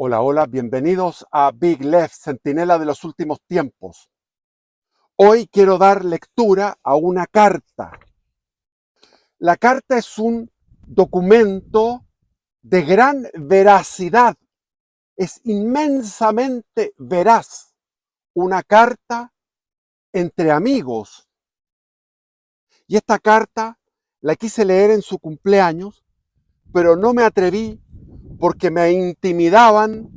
Hola, hola, bienvenidos a Big Left, Centinela de los últimos tiempos. Hoy quiero dar lectura a una carta. La carta es un documento de gran veracidad, es inmensamente veraz. Una carta entre amigos. Y esta carta la quise leer en su cumpleaños, pero no me atreví porque me intimidaban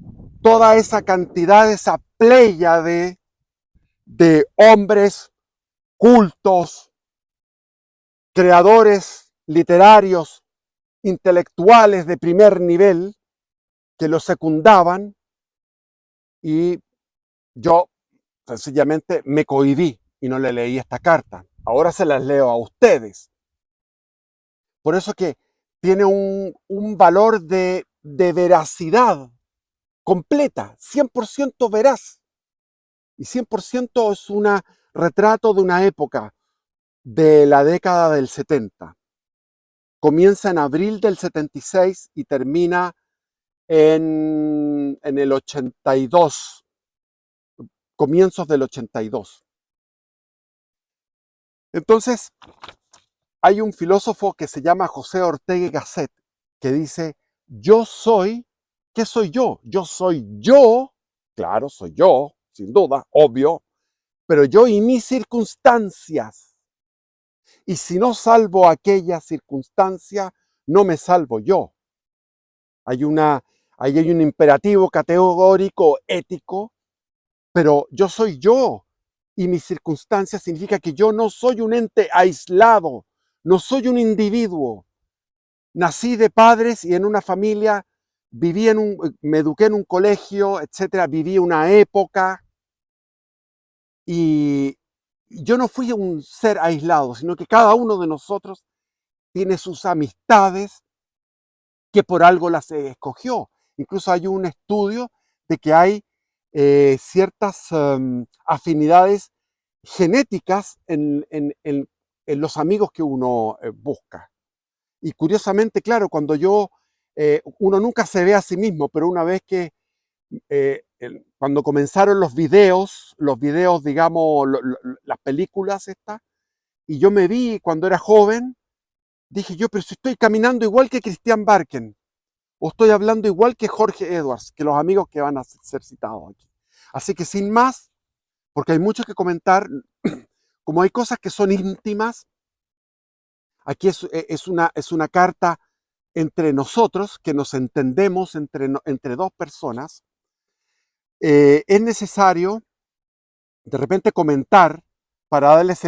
toda esa cantidad, esa playa de hombres cultos, creadores literarios, intelectuales de primer nivel que lo secundaban, y yo sencillamente me cohibí y no le leí esta carta. Ahora se las leo a ustedes. Por eso que tiene un valor de veracidad completa, 100% veraz. Y 100% es un retrato de una época de la década del 70. Comienza en abril del 76 y termina en el 82, comienzos del 82. Entonces, hay un filósofo que se llama José Ortega y Gasset que dice, yo soy, ¿qué soy yo? Yo soy yo, claro, soy yo, sin duda, obvio, pero yo y mis circunstancias. Y si no salvo aquella circunstancia, no me salvo yo. Hay ahí hay un imperativo categórico, ético, pero yo soy yo. Y mis circunstancias significa que yo no soy un ente aislado, no soy un individuo. Nací de padres y en una familia, me eduqué en un colegio, etcétera, viví una época y yo no fui un ser aislado, sino que cada uno de nosotros tiene sus amistades que por algo las escogió. Incluso hay un estudio de que hay ciertas afinidades genéticas en los amigos que uno busca. Y curiosamente, claro, uno nunca se ve a sí mismo, pero una vez que, cuando comenzaron los videos, digamos, las películas estas, y yo me vi cuando era joven, dije yo, pero si estoy caminando igual que Christian Barken, o estoy hablando igual que Jorge Edwards, que los amigos que van a ser citados aquí. Así que sin más, porque hay mucho que comentar, como hay cosas que son íntimas, aquí es una carta entre nosotros, que nos entendemos entre dos personas, es necesario de repente comentar para darles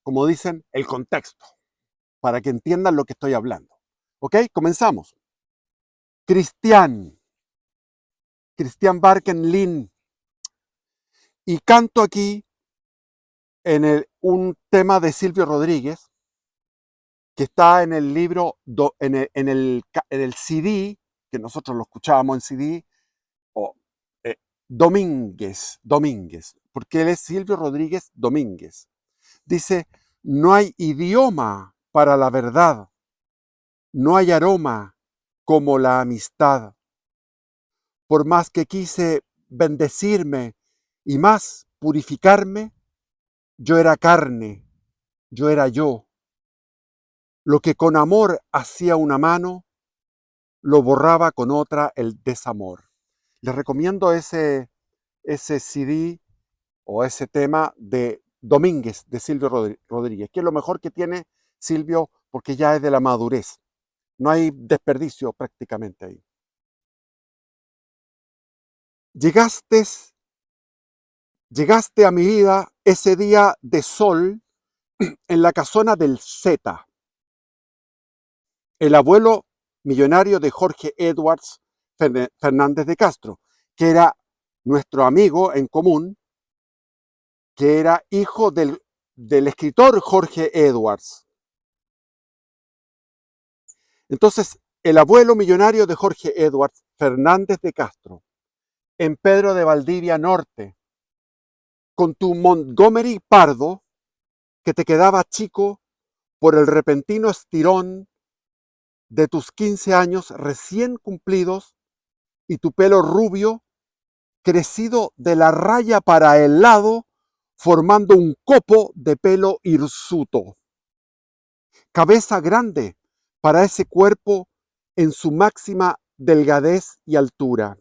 como dicen, el contexto, para que entiendan lo que estoy hablando. ¿Ok? Comenzamos. Cristian, Christian Barken Lin, y canto aquí un tema de Silvio Rodríguez que está en el libro, en el CD, que nosotros lo escuchábamos en CD, o Domínguez, porque él es Silvio Rodríguez Domínguez. Dice, no hay idioma para la verdad, no hay aroma como la amistad. Por más que quise bendecirme y más purificarme, yo era carne, yo era yo. Lo que con amor hacía una mano, lo borraba con otra el desamor. Les recomiendo ese CD o ese tema de Domínguez, de Silvio Rodríguez, que es lo mejor que tiene Silvio porque ya es de la madurez. No hay desperdicio prácticamente ahí. Llegaste, llegaste a mi vida ese día de sol en la casona del Z, el abuelo millonario de Jorge Edwards Fernández de Castro, que era nuestro amigo en común, que era hijo del escritor Jorge Edwards. Entonces, el abuelo millonario de Jorge Edwards Fernández de Castro, en Pedro de Valdivia Norte, con tu Montgomery Pardo, que te quedaba chico por el repentino estirón de tus 15 años recién cumplidos y tu pelo rubio crecido de la raya para el lado, formando un copo de pelo hirsuto. Cabeza grande para ese cuerpo en su máxima delgadez y altura.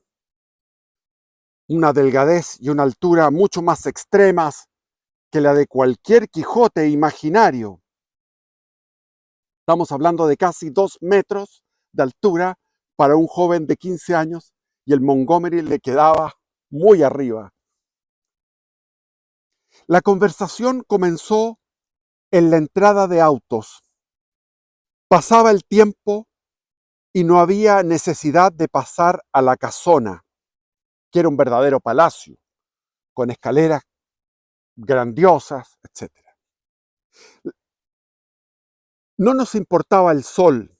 Una delgadez y una altura mucho más extremas que la de cualquier Quijote imaginario. Estamos hablando de casi 2 metros de altura para un joven de 15 años y el Montgomery le quedaba muy arriba. La conversación comenzó en la entrada de autos. Pasaba el tiempo y no había necesidad de pasar a la casona, que era un verdadero palacio, con escaleras grandiosas, etc. No nos importaba el sol.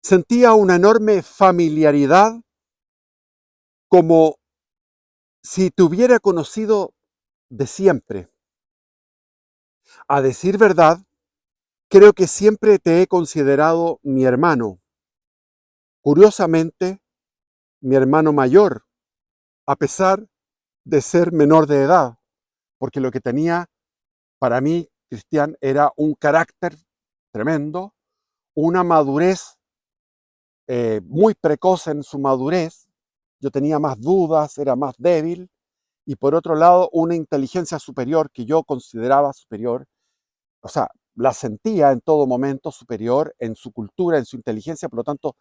Sentía una enorme familiaridad, como si te hubiera conocido de siempre. A decir verdad, creo que siempre te he considerado mi hermano. Curiosamente, mi hermano mayor, a pesar de ser menor de edad, porque lo que tenía para mí, Cristian, era un carácter tremendo, una madurez muy precoz en su madurez. Yo tenía más dudas, era más débil, y por otro lado, una inteligencia superior que yo consideraba superior, o sea, la sentía en todo momento superior en su cultura, en su inteligencia, por lo tanto,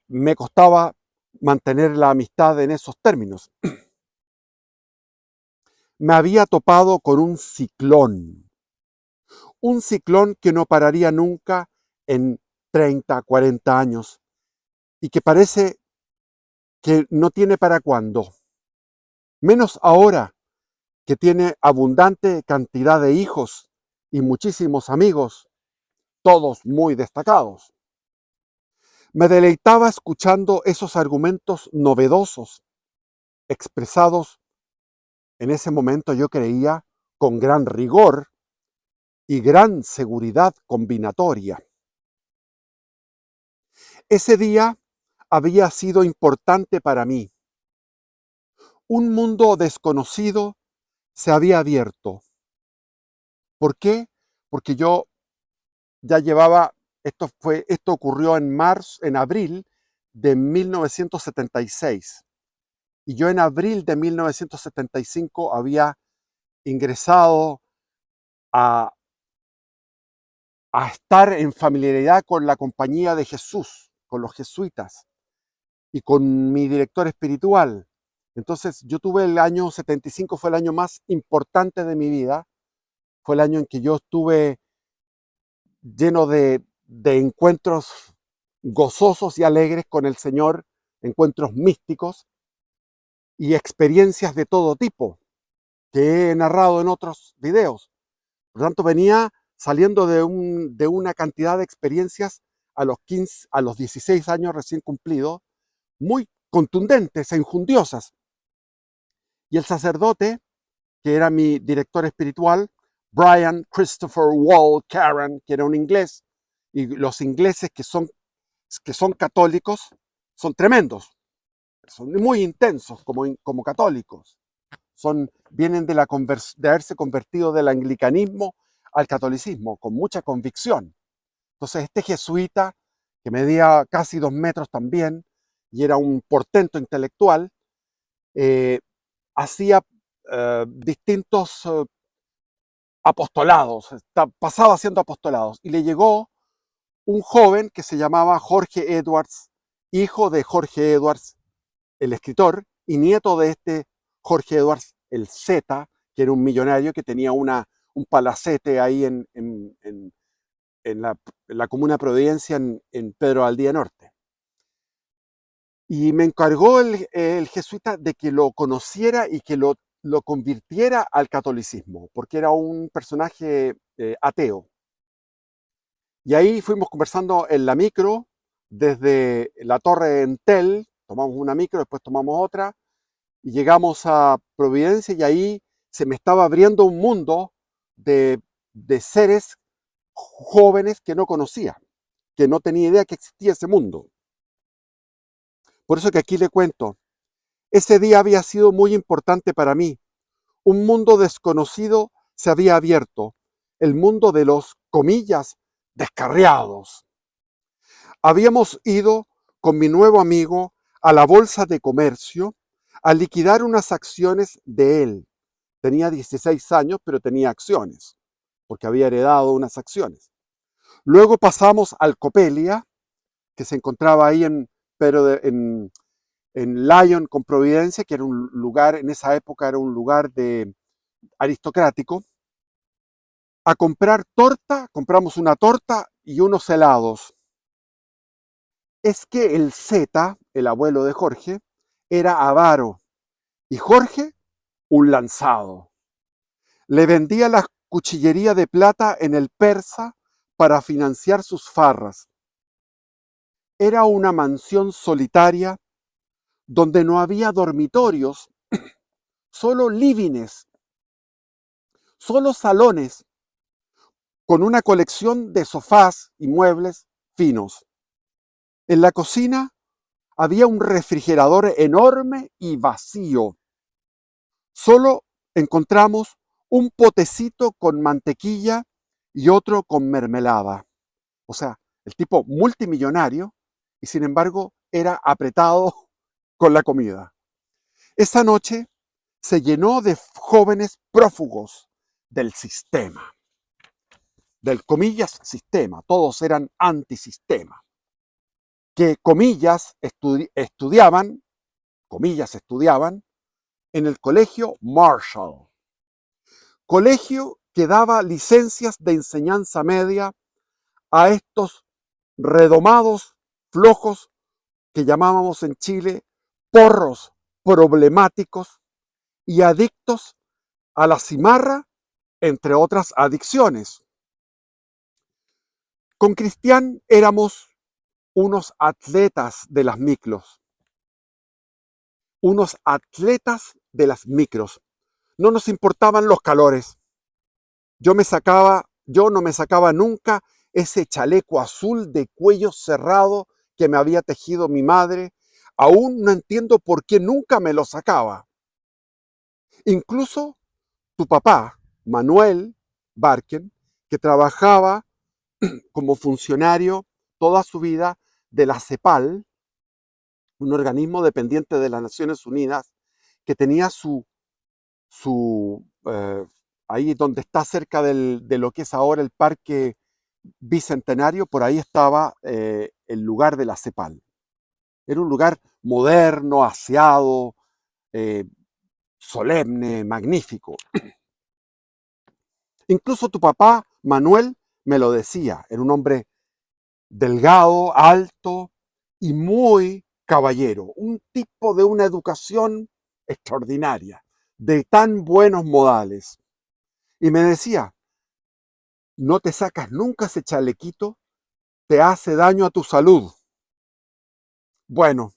me costaba mantener la amistad en esos términos. Me había topado con un ciclón que no pararía nunca en 30, 40 años y que parece que no tiene para cuándo. Menos ahora que tiene abundante cantidad de hijos y muchísimos amigos, todos muy destacados. Me deleitaba escuchando esos argumentos novedosos, expresados en ese momento, yo creía, con gran rigor y gran seguridad combinatoria. Ese día había sido importante para mí. Un mundo desconocido se había abierto. ¿Por qué? Porque yo ya llevaba, esto ocurrió en abril de 1976. Y yo en abril de 1975 había ingresado a, a estar en familiaridad con la Compañía de Jesús, con los jesuitas y con mi director espiritual. Entonces yo tuve el año 75, fue el año más importante de mi vida, fue el año en que yo estuve lleno de encuentros gozosos y alegres con el Señor, encuentros místicos y experiencias de todo tipo que he narrado en otros videos. Por lo tanto, venía saliendo de una cantidad de experiencias a los 16 años recién cumplidos, muy contundentes e injundiosas. Y el sacerdote, que era mi director espiritual, Brian Christopher Wall Caron, que era un inglés, y los ingleses que son católicos son tremendos, son muy intensos como católicos. Vienen de haberse convertido del anglicanismo al catolicismo con mucha convicción. Entonces este jesuita, que medía casi 2 metros también, y era un portento intelectual, eh, hacía distintos apostolados, pasaba haciendo apostolados, y le llegó un joven que se llamaba Jorge Edwards, hijo de Jorge Edwards, el escritor, y nieto de este Jorge Edwards, el Z, que era un millonario que tenía un palacete ahí en la comuna Providencia, en Pedro Aldía Norte. Y me encargó el jesuita de que lo conociera y que lo convirtiera al catolicismo, porque era un personaje ateo. Y ahí fuimos conversando en la micro, desde la Torre Entel, tomamos una micro, después tomamos otra, y llegamos a Providencia y ahí se me estaba abriendo un mundo de seres jóvenes que no conocía, que no tenía idea que existía ese mundo. Por eso que aquí le cuento, ese día había sido muy importante para mí. Un mundo desconocido se había abierto, el mundo de los, comillas, descarriados. Habíamos ido con mi nuevo amigo a la bolsa de comercio a liquidar unas acciones de él. Tenía 16 años, pero tenía acciones, porque había heredado unas acciones. Luego pasamos al Copelia, que se encontraba ahí en Lyon con Providencia, que era un lugar, en esa época era un lugar aristocrático, a comprar torta, compramos una torta y unos helados. Es que el Z, el abuelo de Jorge, era avaro y Jorge un lanzado. Le vendía la cuchillería de plata en el Persa para financiar sus farras. Era una mansión solitaria donde no había dormitorios, solo livings, solo salones, con una colección de sofás y muebles finos. En la cocina había un refrigerador enorme y vacío. Solo encontramos un potecito con mantequilla y otro con mermelada. O sea, el tipo multimillonario y sin embargo era apretado con la comida. Esa noche se llenó de jóvenes prófugos del sistema, del comillas sistema, todos eran antisistema, que comillas estudiaban en el colegio Marshall, colegio que daba licencias de enseñanza media a estos redomados, flojos, que llamábamos en Chile porros problemáticos y adictos a la cimarra, entre otras adicciones. Con Cristian éramos unos atletas de las micros, unos atletas de las micros. No nos importaban los calores. Yo no me sacaba nunca ese chaleco azul de cuello cerrado que me había tejido mi madre. Aún no entiendo por qué nunca me lo sacaba. Incluso tu papá, Manuel Barken, que trabajaba como funcionario toda su vida de la CEPAL, un organismo dependiente de las Naciones Unidas, que tenía ahí donde está cerca de lo que es ahora el Parque Bicentenario, por ahí estaba el lugar de la CEPAL. Era un lugar moderno, aseado, eh, solemne, magnífico. Incluso tu papá, Manuel, me lo decía, era un hombre delgado, alto y muy caballero, un tipo de una educación extraordinaria, de tan buenos modales. Y me decía, no te sacas nunca ese chalequito, te hace daño a tu salud. Bueno,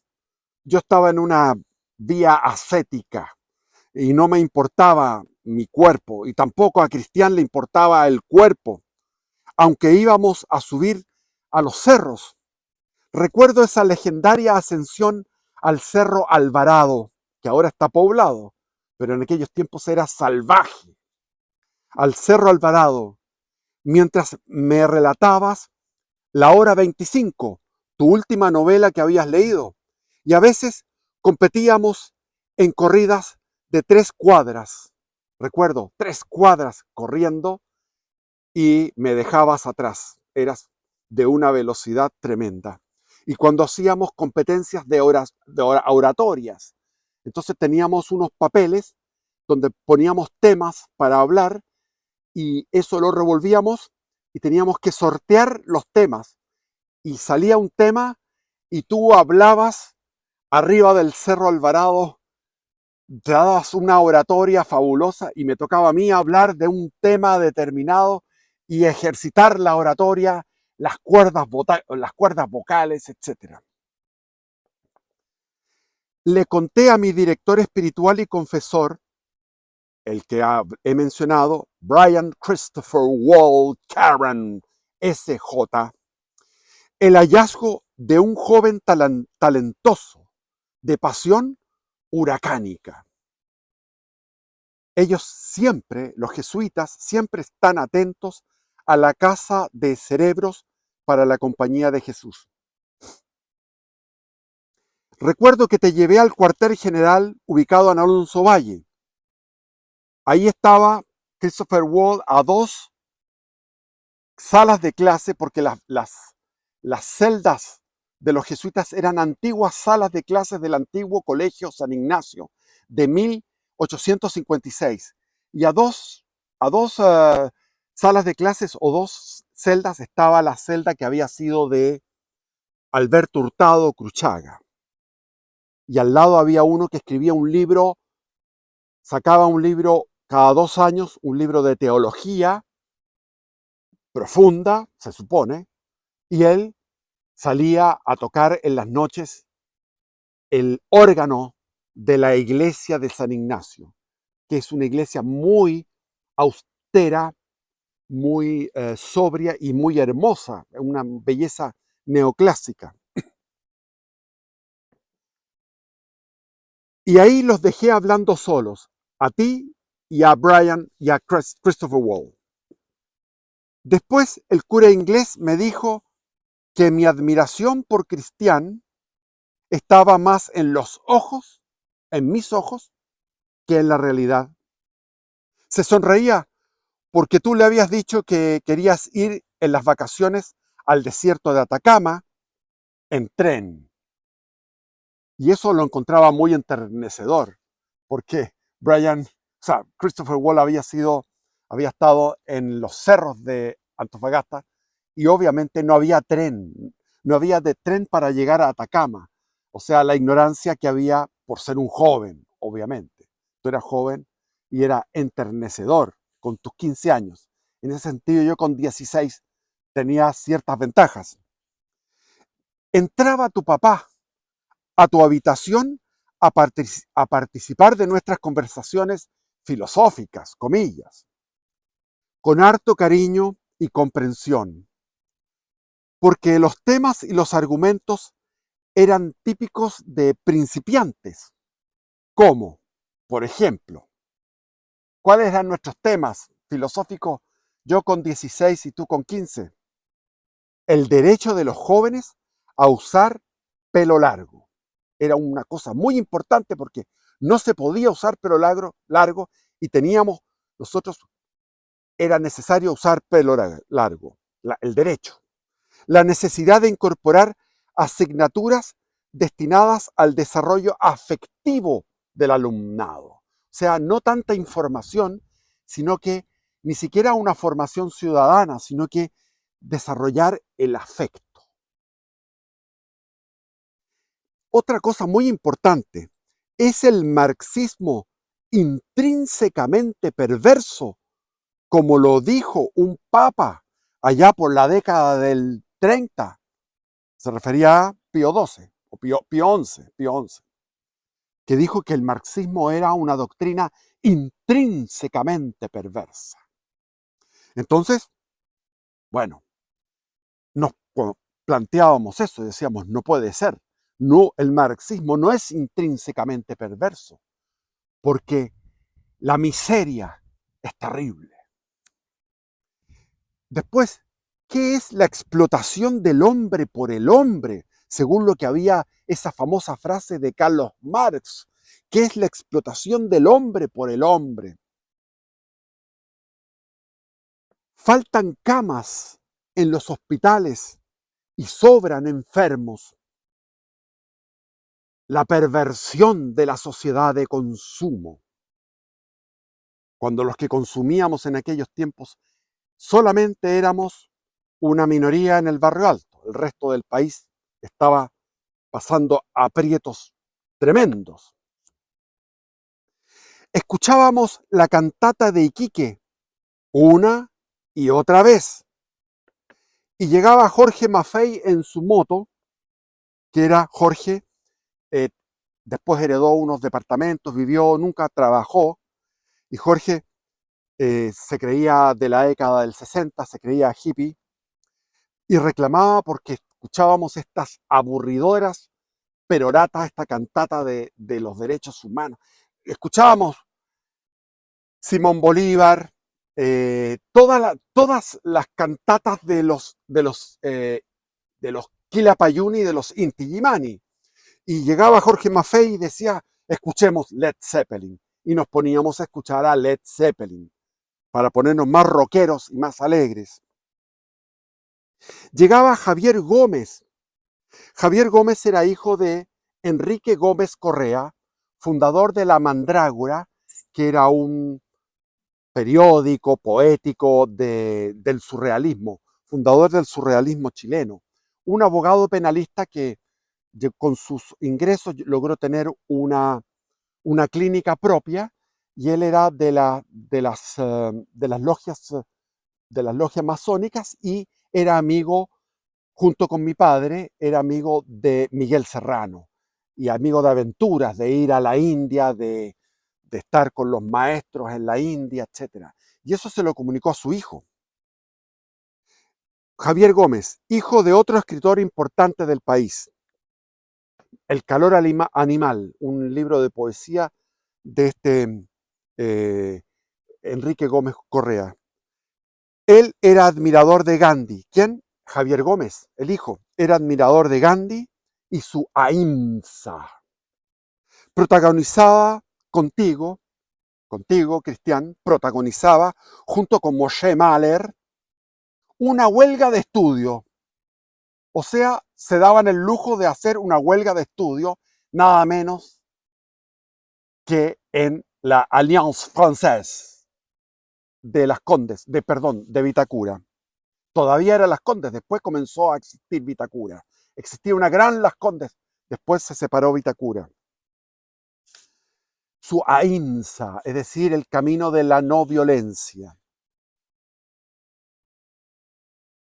yo estaba en una vía ascética y no me importaba mi cuerpo y tampoco a Cristian le importaba el cuerpo, aunque íbamos a subir a los cerros. Recuerdo esa legendaria ascensión al Cerro Alvarado, que ahora está poblado, pero en aquellos tiempos era salvaje. Al Cerro Alvarado, mientras me relatabas La Hora 25, tu última novela que habías leído, y a veces competíamos en corridas de 3 cuadras. Recuerdo, 3 cuadras corriendo y me dejabas atrás. Eras de una velocidad tremenda. Y cuando hacíamos competencias de oratorias, entonces teníamos unos papeles donde poníamos temas para hablar y eso lo revolvíamos y teníamos que sortear los temas. Y salía un tema y tú hablabas arriba del Cerro Alvarado, te dabas una oratoria fabulosa y me tocaba a mí hablar de un tema determinado y ejercitar la oratoria, las cuerdas vocales, etc. Le conté a mi director espiritual y confesor, el que he mencionado, Brian Christopher Wall Karen, SJ, el hallazgo de un joven talentoso de pasión huracánica. Ellos siempre, los jesuitas, siempre están atentos a la casa de cerebros para la Compañía de Jesús. Recuerdo que te llevé al cuartel general ubicado en Alonso Valle. Ahí estaba Christopher Wall a 2 salas de clase, porque las celdas de los jesuitas eran antiguas salas de clases del antiguo Colegio San Ignacio de 1856. Y a dos salas de clases o 2 celdas estaba la celda que había sido de Alberto Hurtado Cruchaga. Y al lado había uno que escribía un libro, sacaba un libro cada 2 años, un libro de teología profunda, se supone, y él salía a tocar en las noches el órgano de la iglesia de San Ignacio, que es una iglesia muy austera, muy sobria y muy hermosa, una belleza neoclásica. Y ahí los dejé hablando solos, a ti y a Brian y a Christopher Wall. Después el cura inglés me dijo que mi admiración por Cristián estaba más en los ojos, en mis ojos, que en la realidad. Se sonreía porque tú le habías dicho que querías ir en las vacaciones al desierto de Atacama en tren. Y eso lo encontraba muy enternecedor, porque Christopher Wall había estado en los cerros de Antofagasta y obviamente no había tren, no había de tren para llegar a Atacama. O sea, la ignorancia que había por ser un joven, obviamente. Tú eras joven y era enternecedor con tus 15 años. En ese sentido, yo con 16 tenía ciertas ventajas. Entraba tu papá a tu habitación a participar de nuestras conversaciones filosóficas, comillas, con harto cariño y comprensión, porque los temas y los argumentos eran típicos de principiantes, como, por ejemplo, ¿cuáles eran nuestros temas filosóficos? Yo con 16 y tú con 15. El derecho de los jóvenes a usar pelo largo. Era una cosa muy importante porque no se podía usar pelo largo y nosotros era necesario usar pelo largo, el derecho. La necesidad de incorporar asignaturas destinadas al desarrollo afectivo del alumnado. O sea, no tanta información, sino que ni siquiera una formación ciudadana, sino que desarrollar el afecto. Otra cosa muy importante es el marxismo intrínsecamente perverso, como lo dijo un papa allá por la década del 30. Se refería a Pío XII, o Pío XI, que dijo que el marxismo era una doctrina intrínsecamente perversa. Entonces, bueno, nos planteábamos eso y decíamos, no puede ser. No, el marxismo no es intrínsecamente perverso, porque la miseria es terrible. Después, ¿qué es la explotación del hombre por el hombre? Según lo que había esa famosa frase de Carlos Marx. ¿Qué es la explotación del hombre por el hombre? Faltan camas en los hospitales y sobran enfermos. La perversión de la sociedad de consumo. Cuando los que consumíamos en aquellos tiempos solamente éramos una minoría en el barrio alto, el resto del país estaba pasando aprietos tremendos. Escuchábamos la cantata de Iquique una y otra vez. Y llegaba Jorge Maffei en su moto, que era Jorge, después heredó unos departamentos, vivió, nunca trabajó, y Jorge se creía de la década del 60, se creía hippie, y reclamaba porque escuchábamos estas aburridoras perorata, esta cantata de los derechos humanos. Escuchábamos Simón Bolívar, todas las cantatas de los Quilapayún y de los Inti Illimani. Y llegaba Jorge Maffei y decía, escuchemos Led Zeppelin. Y nos poníamos a escuchar a Led Zeppelin para ponernos más rockeros y más alegres. Llegaba Javier Gómez. Javier Gómez era hijo de Enrique Gómez Correa, fundador de La Mandrágora, que era un periódico poético del surrealismo, fundador del surrealismo chileno. Un abogado penalista que con sus ingresos logró tener una clínica propia, y él era de las logias masónicas, y era amigo, junto con mi padre, era amigo de Miguel Serrano y amigo de aventuras, de ir a la India, de estar con los maestros en la India, etc. Y eso se lo comunicó a su hijo. Javier Gómez, hijo de otro escritor importante del país, El calor animal, un libro de poesía de eh, Enrique Gómez Correa. Él era admirador de Gandhi. ¿Quién? Javier Gómez, el hijo, era admirador de Gandhi y su ahimsa. Protagonizaba contigo, Cristian, protagonizaba junto con Moshe Mahler una huelga de estudio. O sea, se daban el lujo de hacer una huelga de estudio nada menos que en la Alliance Française de Las Condes, de Vitacura. Todavía era Las Condes, después comenzó a existir Vitacura. Existía una gran Las Condes, después se separó Vitacura. Su ahimsa, es decir, el camino de la no violencia.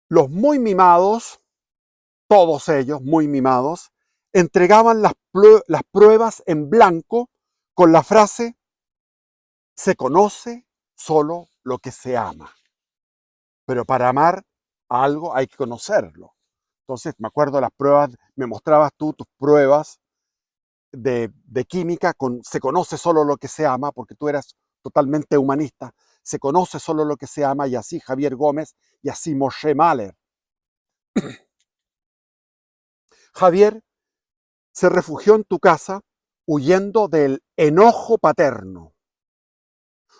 Los muy mimados, todos ellos muy mimados, entregaban las pruebas en blanco con la frase: se conoce solo lo que se ama. Pero para amar a algo hay que conocerlo. Entonces, me acuerdo de las pruebas, me mostrabas tú tus pruebas de química con se conoce solo lo que se ama, porque tú eras totalmente humanista. Se conoce solo lo que se ama, y así Javier Gómez, y así Moshe Mahler. Javier se refugió en tu casa huyendo del enojo paterno,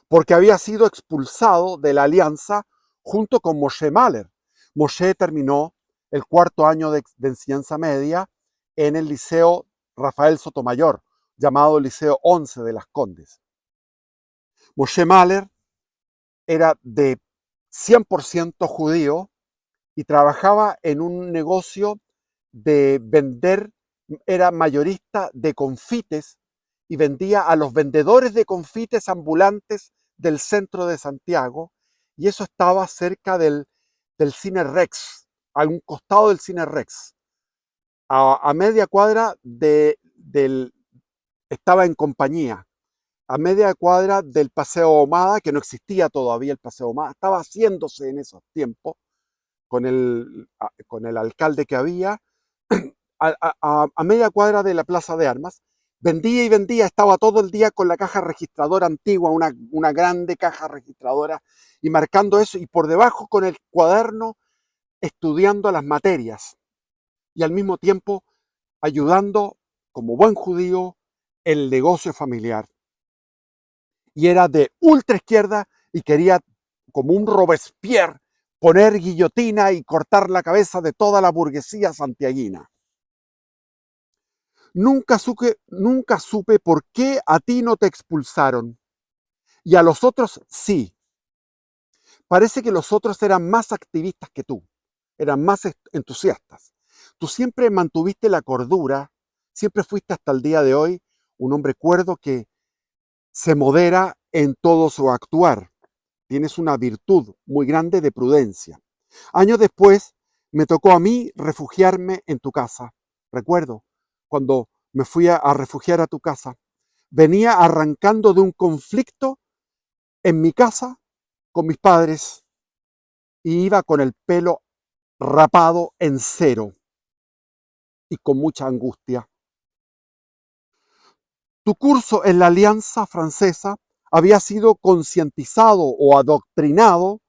porque había sido expulsado de la alianza junto con Moshe Mahler. Moshe terminó el cuarto año de enseñanza media en el Liceo Rafael Sotomayor, llamado Liceo 11 de Las Condes. Moshe Mahler era de 100% judío y trabajaba en un negocio de vender, era mayorista de confites y vendía a los vendedores de confites ambulantes del centro de Santiago, y eso estaba cerca del Cine Rex, a un costado del Cine Rex, a media cuadra estaba en Compañía, a media cuadra del Paseo Ahumada, que no existía todavía el Paseo Ahumada, estaba haciéndose en esos tiempos con el alcalde que había, a media cuadra de la Plaza de Armas. Vendía y vendía, estaba todo el día con la caja registradora antigua, una grande caja registradora, y marcando eso, y por debajo con el cuaderno estudiando las materias, y al mismo tiempo ayudando, como buen judío, el negocio familiar. Y era de ultra izquierda y quería, como un Robespierre, poner guillotina y cortar la cabeza de toda la burguesía santiaguina. Nunca supe por qué a ti no te expulsaron y a los otros sí. Parece que los otros eran más activistas que tú, eran más entusiastas. Tú siempre mantuviste la cordura, siempre fuiste hasta el día de hoy un hombre cuerdo que se modera en todo su actuar. Tienes una virtud muy grande de prudencia. Años después me tocó a mí refugiarme en tu casa. Recuerdo cuando me fui a refugiar a tu casa. Venía arrancando de un conflicto en mi casa con mis padres y iba con el pelo rapado en cero y con mucha angustia. Tu curso en la Alianza Francesa había sido concientizado o adoctrinado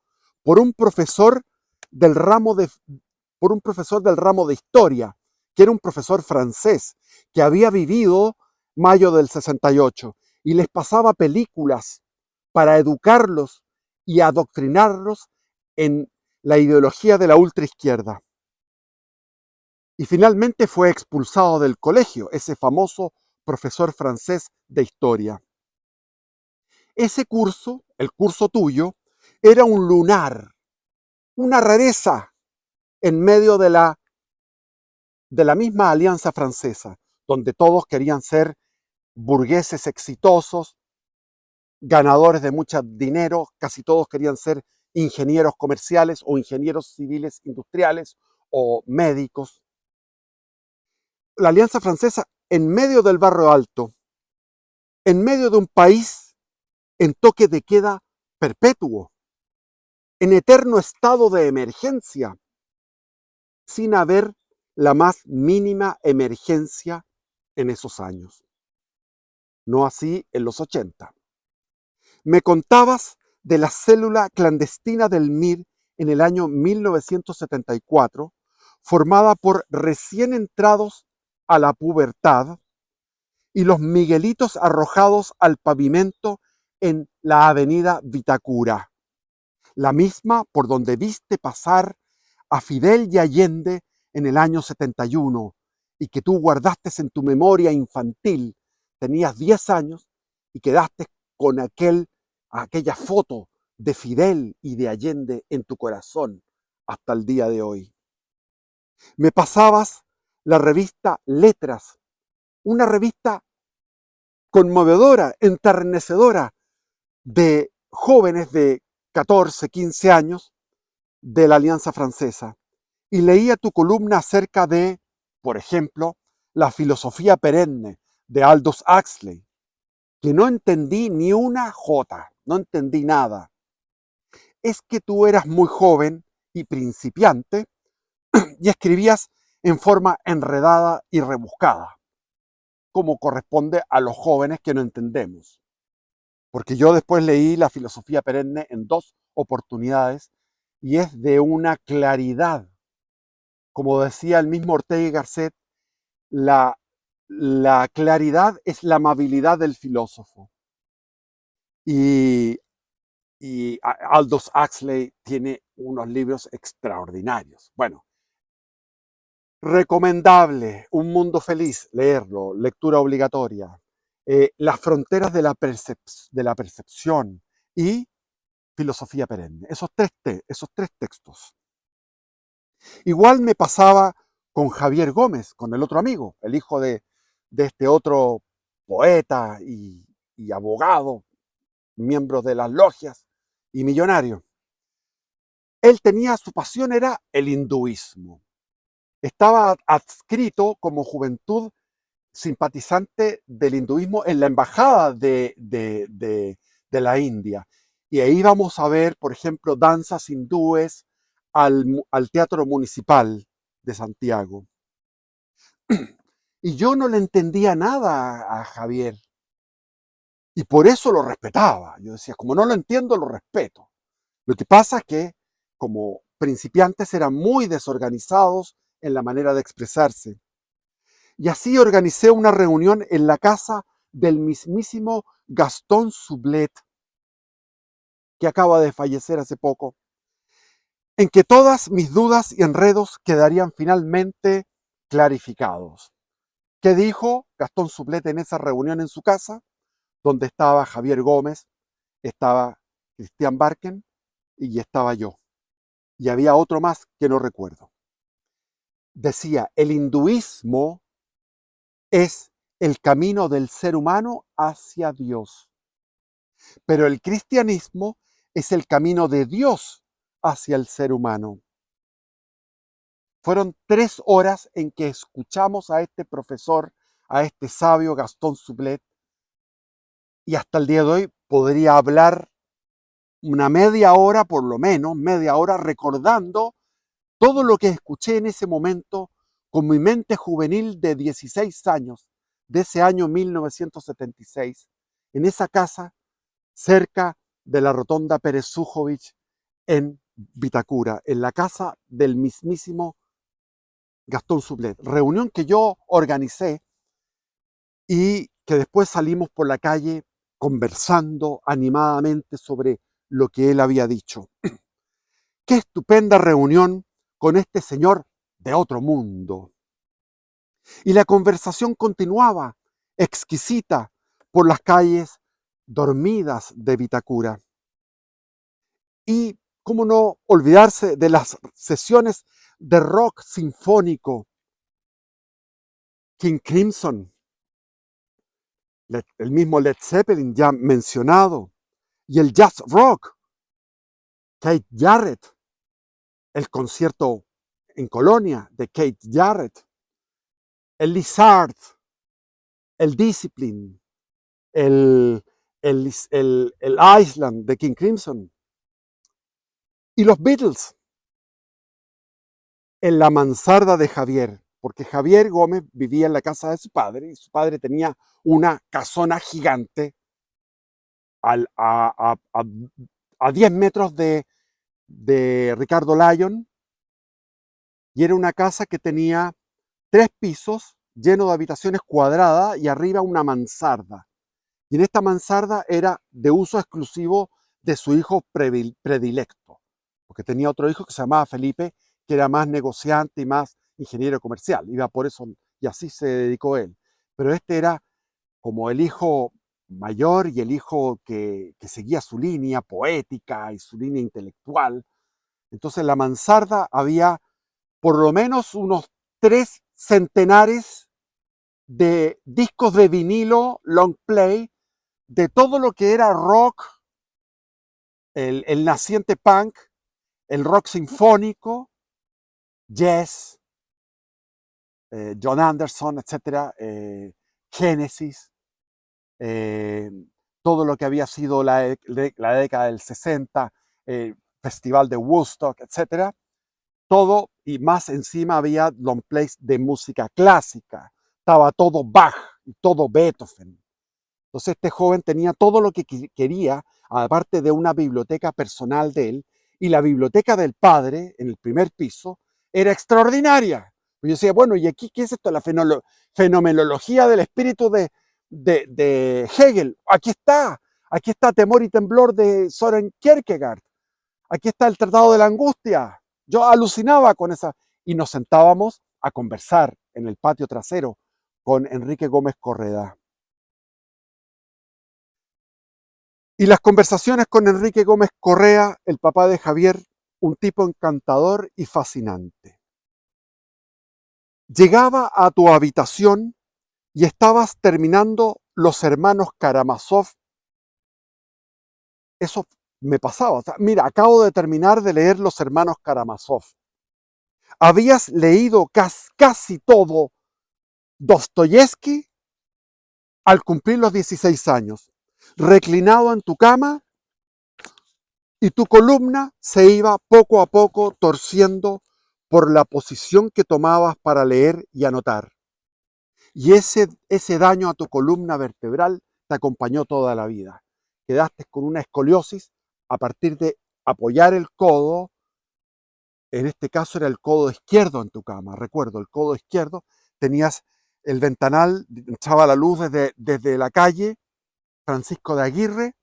por un profesor del ramo de, por un profesor del ramo de historia, que era un profesor francés, que había vivido mayo del 68 y les pasaba películas para educarlos y adoctrinarlos en la ideología de la ultraizquierda. Y finalmente fue expulsado del colegio, ese famoso profesor francés de historia. Ese curso, el curso tuyo, era un lunar, una rareza en medio de la misma Alianza Francesa, donde todos querían ser burgueses exitosos, ganadores de mucho dinero, casi todos querían ser ingenieros comerciales o ingenieros civiles industriales o médicos. La Alianza Francesa en medio del Barrio Alto, en medio de un país en toque de queda perpetuo, en eterno estado de emergencia, sin haber la más mínima emergencia en esos años. No así en los 80. Me contabas de la célula clandestina del MIR en el año 1974, formada por recién entrados a la pubertad y los miguelitos arrojados al pavimento en la avenida Vitacura, la misma por donde viste pasar a Fidel y Allende en el año 71 y que tú guardaste en tu memoria infantil. Tenías 10 años y quedaste con aquella foto de Fidel y de Allende en tu corazón hasta el día de hoy. Me pasabas la revista Letras, una revista conmovedora, enternecedora, de jóvenes de 14, 15 años de la Alianza Francesa. Y leía tu columna acerca de, por ejemplo, la filosofía perenne de Aldous Huxley, que no entendí ni una jota, no entendí nada. Es que tú eras muy joven y principiante y escribías en forma enredada y rebuscada, como corresponde a los jóvenes que no entendemos. Porque yo después leí la filosofía perenne en 2 oportunidades y es de una claridad. Como decía el mismo Ortega y Gasset, la, la claridad es la amabilidad del filósofo. Y, y Aldous Huxley tiene unos libros extraordinarios. Bueno, recomendable, Un Mundo Feliz, leerlo, lectura obligatoria. Las fronteras de la percepción y filosofía perenne. Esos tres textos. Igual me pasaba con Javier Gómez, con el otro amigo, el hijo de este otro poeta y abogado, miembro de las logias y millonario. Él tenía, su pasión era el hinduismo. Estaba adscrito como juventud simpatizante del hinduismo en la embajada de la India. Y ahí vamos a ver, por ejemplo, danzas hindúes al Teatro Municipal de Santiago. Y yo no le entendía nada a Javier. Y por eso lo respetaba. Yo decía, como no lo entiendo, lo respeto. Lo que pasa es que, como principiantes, eran muy desorganizados en la manera de expresarse. Y así organicé una reunión en la casa del mismísimo Gastón Sublet, que acaba de fallecer hace poco, en que todas mis dudas y enredos quedarían finalmente clarificados. ¿Qué dijo Gastón Sublet en esa reunión en su casa? Donde estaba Javier Gómez, estaba Cristian Barken y estaba yo. Y había otro más que no recuerdo. Decía, el hinduismo es el camino del ser humano hacia Dios, pero el cristianismo es el camino de Dios hacia el ser humano. Fueron 3 horas en que escuchamos a este profesor, a este sabio Gastón Sublet, y hasta el día de hoy podría hablar una media hora, por lo menos, media hora, recordando todo lo que escuché en ese momento con mi mente juvenil de 16 años, de ese año 1976, en esa casa cerca de la rotonda Pérez Zújovich en Vitacura, en la casa del mismísimo Gastón Sublet. Reunión que yo organicé y que después salimos por la calle conversando animadamente sobre lo que él había dicho. Qué estupenda reunión con este señor de otro mundo. Y la conversación continuaba, exquisita, por las calles dormidas de Vitacura. Y cómo no olvidarse de las sesiones de rock sinfónico, King Crimson, el mismo Led Zeppelin ya mencionado, y el jazz rock, Keith Jarrett, el concierto en Colonia de Keith Jarrett, el Lizard, el Discipline, el Island de King Crimson, y los Beatles en la mansarda de Javier, porque Javier Gómez vivía en la casa de su padre y su padre tenía una casona gigante a 10 metros de Ricardo Lyon, y era una casa que tenía 3 pisos lleno de habitaciones cuadradas y arriba una mansarda. Y en esta mansarda era de uso exclusivo de su hijo predilecto, porque tenía otro hijo que se llamaba Felipe, que era más negociante y más ingeniero comercial. Iba por eso, y así se dedicó él. Pero este era como el hijo mayor y el hijo que seguía su línea poética y su línea intelectual. Entonces en la mansarda había por lo menos unos 3 centenares de discos de vinilo long play de todo lo que era rock, el naciente punk, el rock sinfónico, jazz, John Anderson, etcétera, Genesis, eh, todo lo que había sido la década del 60, Festival de Woodstock, etcétera, todo y más encima había long plays de música clásica, estaba todo Bach y todo Beethoven. Entonces este joven tenía todo lo que quería, aparte de una biblioteca personal de él, y la biblioteca del padre, en el primer piso, era extraordinaria. Yo decía, bueno, ¿y aquí qué es esto? La fenomenología del espíritu de Hegel. Aquí está Temor y Temblor de Soren Kierkegaard, aquí está el Tratado de la Angustia. Yo alucinaba con esa, y nos sentábamos a conversar en el patio trasero con Enrique Gómez Correda. Y las conversaciones con Enrique Gómez Correa, el papá de Javier, un tipo encantador y fascinante. Llegaba a tu habitación y estabas terminando Los Hermanos Karamazov. Eso me pasaba. O sea, mira, acabo de terminar de leer Los Hermanos Karamazov. Habías leído casi todo Dostoyevsky al cumplir los 16 años, reclinado en tu cama, y tu columna se iba poco a poco torciendo por la posición que tomabas para leer y anotar. Y ese daño a tu columna vertebral te acompañó toda la vida. Quedaste con una escoliosis a partir de apoyar el codo, en este caso era el codo izquierdo en tu cama, recuerdo, el codo izquierdo, tenías el ventanal, echaba la luz desde la calle Francisco de Aguirre,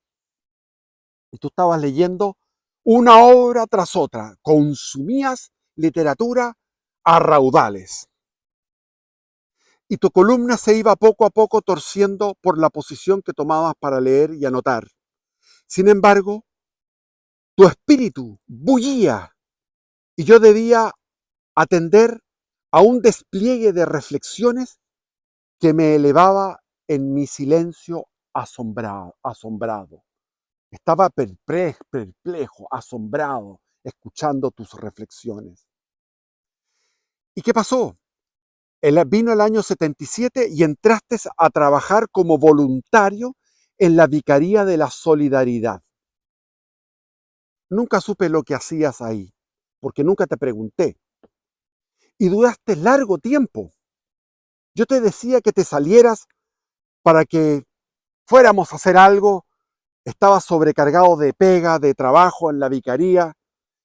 y tú estabas leyendo una obra tras otra, consumías literatura a raudales. Y tu columna se iba poco a poco torciendo por la posición que tomabas para leer y anotar. Sin embargo, tu espíritu bullía y yo debía atender a un despliegue de reflexiones que me elevaba en mi silencio asombrado. Estaba perplejo, asombrado, escuchando tus reflexiones. ¿Y qué pasó? Vino el año 77 y entraste a trabajar como voluntario en la Vicaría de la Solidaridad. Nunca supe lo que hacías ahí, porque nunca te pregunté. Y duraste largo tiempo. Yo te decía que te salieras para que fuéramos a hacer algo. Estabas sobrecargado de pega, de trabajo en la vicaría,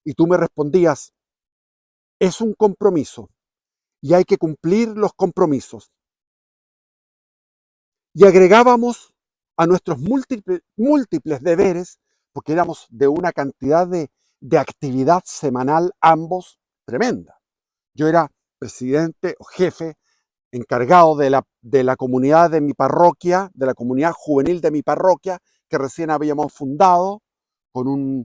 y tú me respondías, es un compromiso y hay que cumplir los compromisos. Y agregábamos a nuestros múltiples deberes, porque éramos de una cantidad de actividad semanal ambos tremenda. Yo era presidente o jefe encargado de la comunidad de mi parroquia, de la comunidad juvenil de mi parroquia, que recién habíamos fundado con un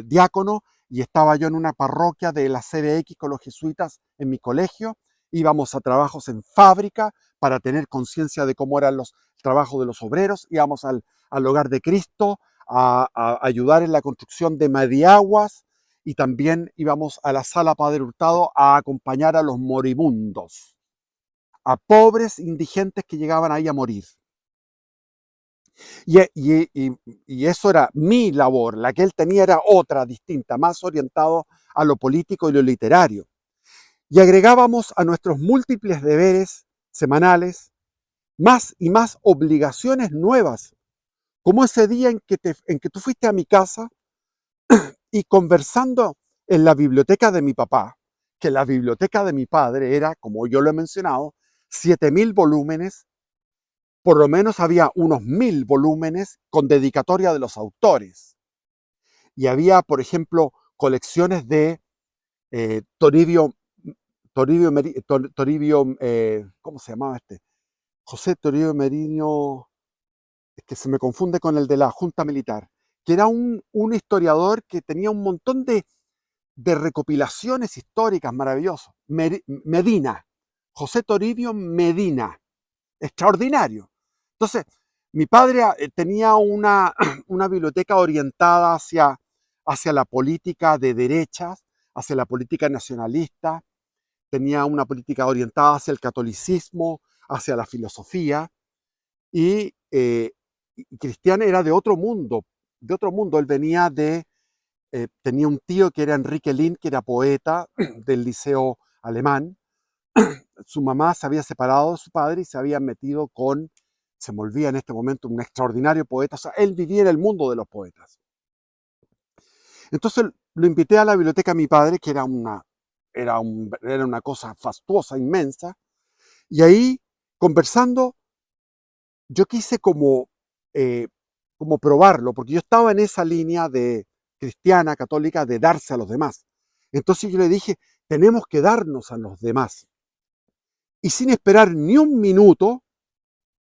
diácono, y estaba yo en una parroquia de la CBX con los jesuitas en mi colegio. Íbamos a trabajos en fábrica para tener conciencia de cómo eran los trabajos de los obreros. Íbamos al Hogar de Cristo a ayudar en la construcción de Mediaguas, y también íbamos a la Sala Padre Hurtado a acompañar a los moribundos, a pobres indigentes que llegaban ahí a morir. Y eso era mi labor. La que él tenía era otra, distinta, más orientado a lo político y lo literario. Y agregábamos a nuestros múltiples deberes semanales más y más obligaciones nuevas, como ese día en que tú fuiste a mi casa y, conversando en la biblioteca de mi papá, que la biblioteca de mi padre era, como yo lo he mencionado, 7.000 volúmenes. Por lo menos había unos 1.000 volúmenes con dedicatoria de los autores. Y había, por ejemplo, colecciones de Toribio, ¿cómo se llamaba este? José Toribio Meriño, es que se me confunde con el de la Junta Militar, que era un historiador que tenía un montón de recopilaciones históricas maravillosas. Medina, José Toribio Medina, extraordinario. Entonces, mi padre tenía una biblioteca orientada hacia la política de derechas, hacia la política nacionalista, tenía una política orientada hacia el catolicismo, hacia la filosofía, y Cristian era de otro mundo, de otro mundo. Él venía tenía un tío que era Enrique Lin, que era poeta del liceo alemán. Su mamá se había separado de su padre y se había metido se me olvida en este momento, un extraordinario poeta. O sea, él vivía en el mundo de los poetas. Entonces lo invité a la biblioteca de mi padre, que era una cosa fastuosa, inmensa, y ahí, conversando, yo quise como probarlo, porque yo estaba en esa línea de cristiana, católica, de darse a los demás. Entonces yo le dije, tenemos que darnos a los demás. Y sin esperar ni un minuto,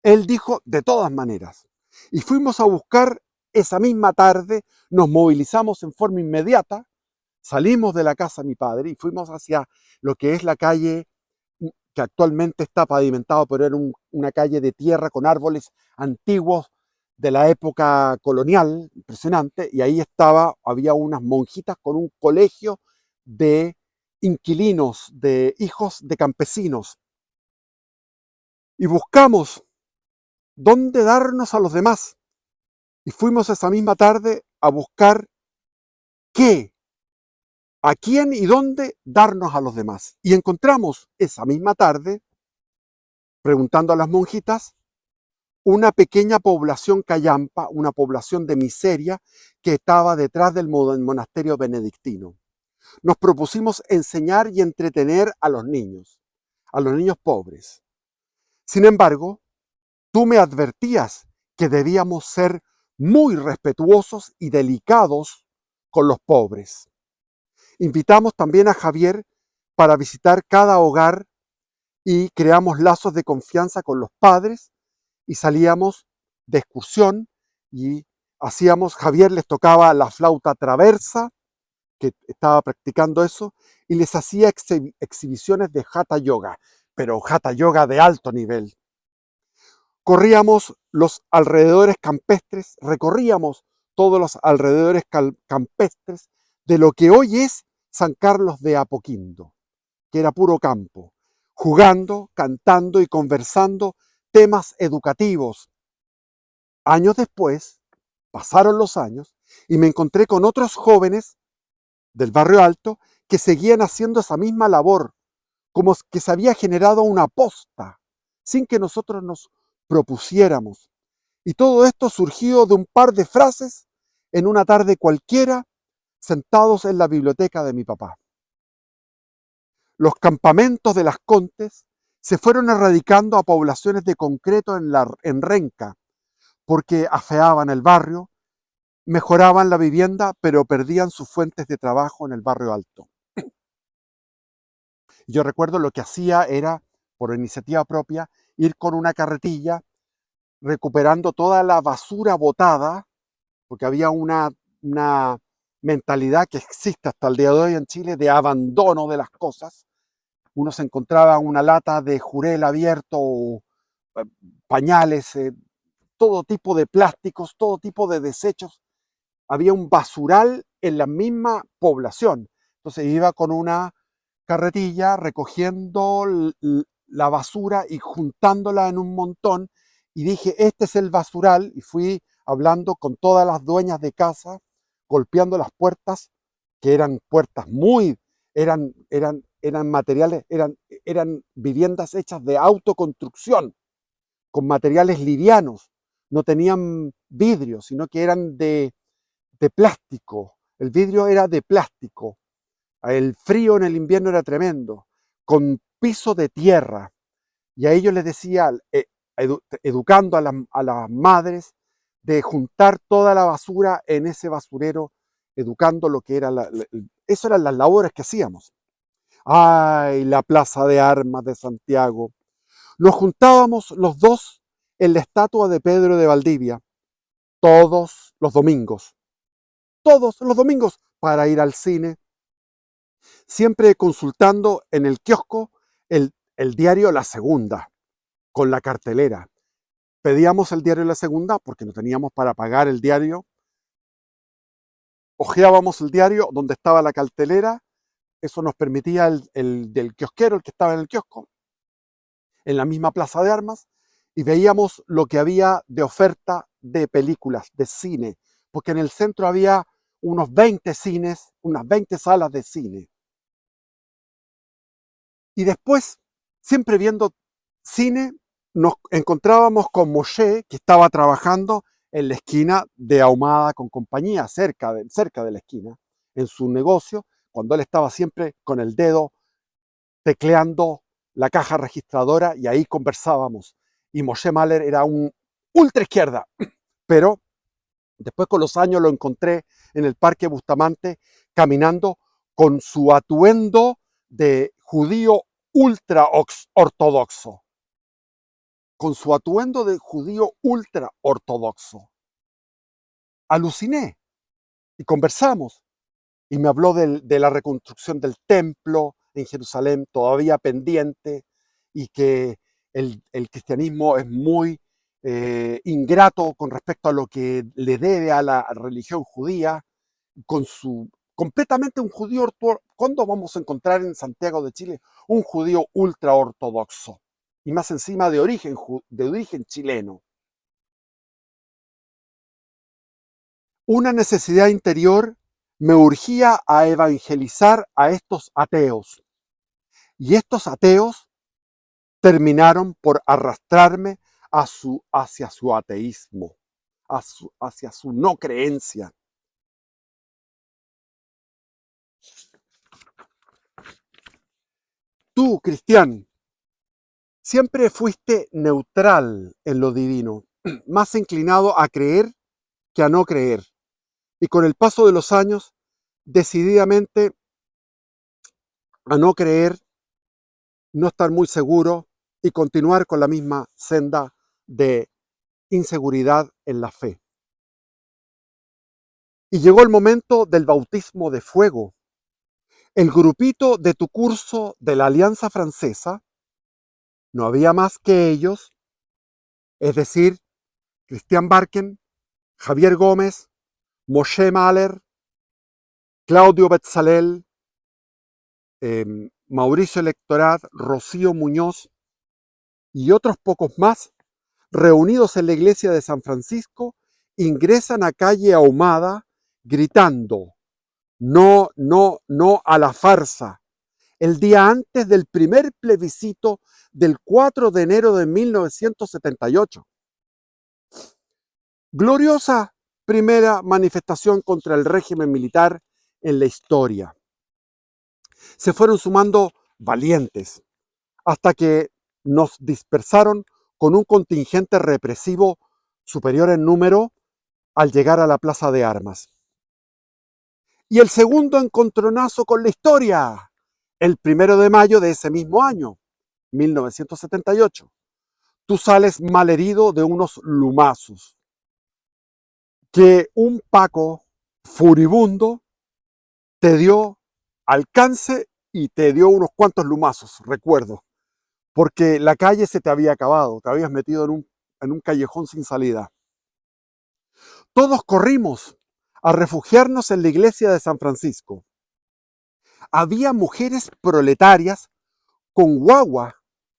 él dijo, de todas maneras. Y fuimos a buscar esa misma tarde, nos movilizamos en forma inmediata, salimos de la casa de mi padre y fuimos hacia lo que es la calle que actualmente está pavimentado, pero era una calle de tierra con árboles antiguos de la época colonial, impresionante, y ahí había unas monjitas con un colegio de inquilinos, de hijos de campesinos. Y buscamos dónde darnos a los demás. Y fuimos esa misma tarde a buscar qué, a quién y dónde darnos a los demás. Y encontramos esa misma tarde, preguntando a las monjitas, una pequeña población callampa, una población de miseria que estaba detrás del monasterio benedictino. Nos propusimos enseñar y entretener a los niños pobres. Sin embargo, tú me advertías que debíamos ser muy respetuosos y delicados con los pobres. Invitamos también a Javier para visitar cada hogar y creamos lazos de confianza con los padres y salíamos de excursión y Javier les tocaba la flauta traversa, que estaba practicando eso, y les hacía exhibiciones de Hatha Yoga, pero Hatha Yoga de alto nivel. Corríamos los alrededores campestres, recorríamos todos los alrededores campestres de lo que hoy es San Carlos de Apoquindo, que era puro campo, jugando, cantando y conversando temas educativos. Años después, pasaron los años, y me encontré con otros jóvenes del barrio alto que seguían haciendo esa misma labor, como que se había generado una posta sin que nosotros nos propusiéramos. Y todo esto surgió de un par de frases en una tarde cualquiera, sentados en la biblioteca de mi papá. Los campamentos de las Contes se fueron erradicando a poblaciones de concreto en Renca, porque afeaban el barrio, mejoraban la vivienda, pero perdían sus fuentes de trabajo en el barrio alto. Yo recuerdo lo que hacía era, por iniciativa propia, ir con una carretilla recuperando toda la basura botada, porque había una mentalidad que existe hasta el día de hoy en Chile de abandono de las cosas. Uno se encontraba una lata de jurel abierto, pañales, todo tipo de plásticos, todo tipo de desechos. Había un basural en la misma población. Entonces iba con una carretilla recogiendo la basura y juntándola en un montón. Y dije, este es el basural. Y fui hablando con todas las dueñas de casa, golpeando las puertas, que eran puertas eran materiales, eran viviendas hechas de autoconstrucción, con materiales livianos. No tenían vidrio, sino que eran de plástico. El vidrio era de plástico. El frío en el invierno era tremendo, con piso de tierra. Y a ellos les decía, educando a las madres, de juntar toda la basura en ese basurero, educando lo que era eso eran las labores que hacíamos. Ay, la Plaza de Armas de Santiago. Nos juntábamos los dos en la estatua de Pedro de Valdivia todos los domingos para ir al cine, siempre consultando en el kiosco el diario La Segunda, con la cartelera. Pedíamos el diario La Segunda porque no teníamos para pagar el diario. Ojeábamos el diario donde estaba la cartelera. Eso nos permitía el del kiosquero, el que estaba en el kiosco, en la misma Plaza de Armas, y veíamos lo que había de oferta de películas, de cine, porque en el centro había unos 20 cines, unas 20 salas de cine. Y después, siempre viendo cine, nos encontrábamos con Moshe, que estaba trabajando en la esquina de Ahumada con compañía, cerca de la esquina, en su negocio, cuando él estaba siempre con el dedo tecleando la caja registradora, y ahí conversábamos. Y Moshe Mahler era un ultra izquierda, pero después con los años lo encontré en el Parque Bustamante caminando con su atuendo de judío ultra ortodoxo. Con su atuendo de judío ultra ortodoxo. Aluciné y conversamos. Y me habló de la reconstrucción del templo en Jerusalén, todavía pendiente, y que el cristianismo es muy ingrato con respecto a lo que le debe a la religión judía, completamente un judío ortodoxo. ¿Cuándo vamos a encontrar en Santiago de Chile un judío ultra ortodoxo? Y más encima de origen chileno. Una necesidad interior me urgía a evangelizar a estos ateos. Y estos ateos terminaron por arrastrarme hacia su ateísmo, hacia su no creencia. Tú, Cristian, siempre fuiste neutral en lo divino, más inclinado a creer que a no creer. Y con el paso de los años, decididamente a no creer, no estar muy seguro y continuar con la misma senda de inseguridad en la fe. Y llegó el momento del bautismo de fuego. El grupito de tu curso de la Alianza Francesa, no había más que ellos, es decir, Cristian Barken, Javier Gómez, Moshe Mahler, Claudio Betzalel, Mauricio Lectorat, Rocío Muñoz y otros pocos más, reunidos en la iglesia de San Francisco, ingresan a calle Ahumada gritando: no, no, no a la farsa. el día antes del primer plebiscito del 4 de enero de 1978. Gloriosa primera manifestación contra el régimen militar en la historia. Se fueron sumando valientes hasta que nos dispersaron con un contingente represivo superior en número al llegar a la plaza de armas. Y el segundo encontronazo con la historia, el 1 de mayo de ese mismo año, 1978. Tú sales malherido de unos lumazos que un Paco furibundo te dio alcance y te dio unos cuantos lumazos, recuerdo, porque la calle se te había acabado, te habías metido en un callejón sin salida. Todos corrimos a refugiarnos en la iglesia de San Francisco. Había mujeres proletarias con guagua,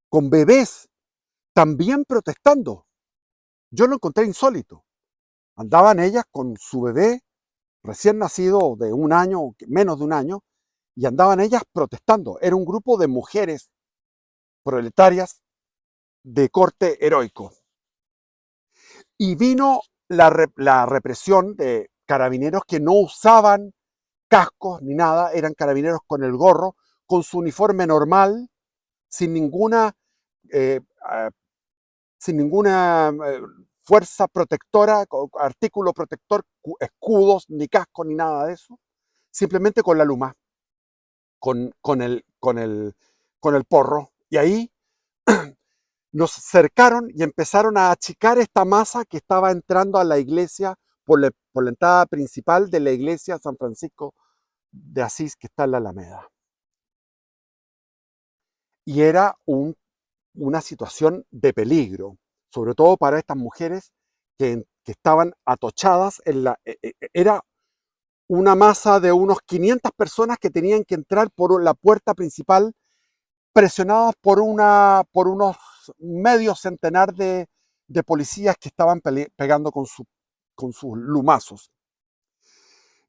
con bebés, también protestando. Yo lo encontré insólito. Andaban ellas con su bebé recién nacido de un año, menos de un año, y andaban ellas protestando. Era un grupo de mujeres proletarias de corte heroico. Y vino la represión de carabineros que no usaban cascos ni nada, eran carabineros con el gorro, con su uniforme normal, sin ninguna, eh, uh, sin ninguna fuerza protectora, artículo protector, escudos, ni casco, ni nada de eso, simplemente con la luma, con el porro. Y ahí nos cercaron y empezaron a achicar esta masa que estaba entrando a la iglesia por la entrada principal de la iglesia San Francisco de Asís, que está en la Alameda. Y era una situación de peligro, sobre todo para estas mujeres que estaban atochadas era una masa de unos 500 personas que tenían que entrar por la puerta principal, presionadas por unos medio centenar de policías que estaban pegando con sus lumazos.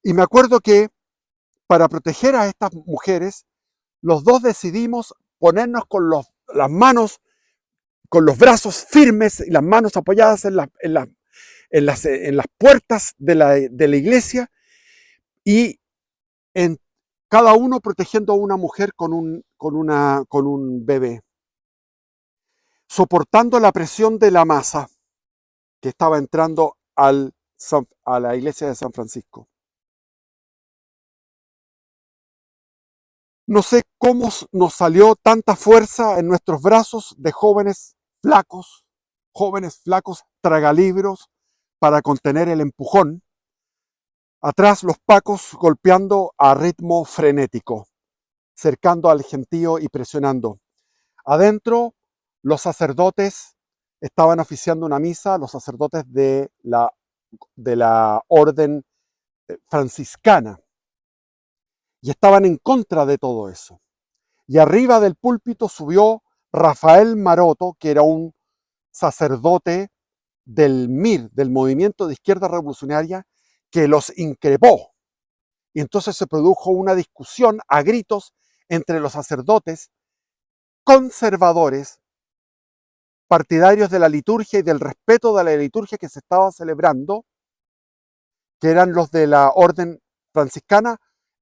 Y me acuerdo que para proteger a estas mujeres, los dos decidimos ponernos con las manos, con los brazos firmes y las manos apoyadas en las puertas de la iglesia, y en cada uno protegiendo a una mujer con un bebé, soportando la presión de la masa que estaba entrando a la iglesia de San Francisco. No sé cómo nos salió tanta fuerza en nuestros brazos de jóvenes flacos tragalibros para contener el empujón. Atrás los pacos golpeando a ritmo frenético, cercando al gentío y presionando. Adentro los sacerdotes estaban oficiando una misa, los sacerdotes de la orden franciscana, y estaban en contra de todo eso. Y arriba del púlpito subió Rafael Maroto, que era un sacerdote del MIR, del Movimiento de Izquierda Revolucionaria, que los increpó. Y entonces se produjo una discusión a gritos entre los sacerdotes conservadores, partidarios de la liturgia y del respeto de la liturgia que se estaba celebrando, que eran los de la orden franciscana,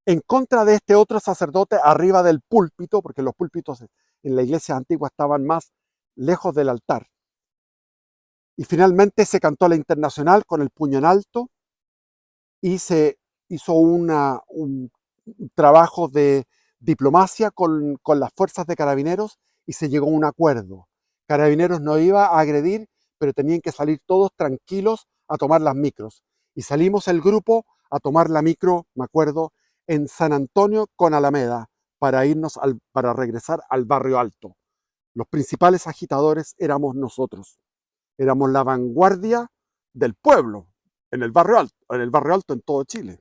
en contra de este otro sacerdote arriba del púlpito, porque los púlpitos en la iglesia antigua estaban más lejos del altar. Y finalmente se cantó la Internacional con el puño en alto y se hizo un trabajo de diplomacia con las fuerzas de Carabineros y se llegó a un acuerdo. Carabineros no iba a agredir, pero tenían que salir todos tranquilos a tomar las micros. Y salimos el grupo a tomar la micro, me acuerdo, en San Antonio con Alameda, para regresar al Barrio Alto. Los principales agitadores éramos nosotros. Éramos la vanguardia del pueblo en el Barrio Alto en todo Chile.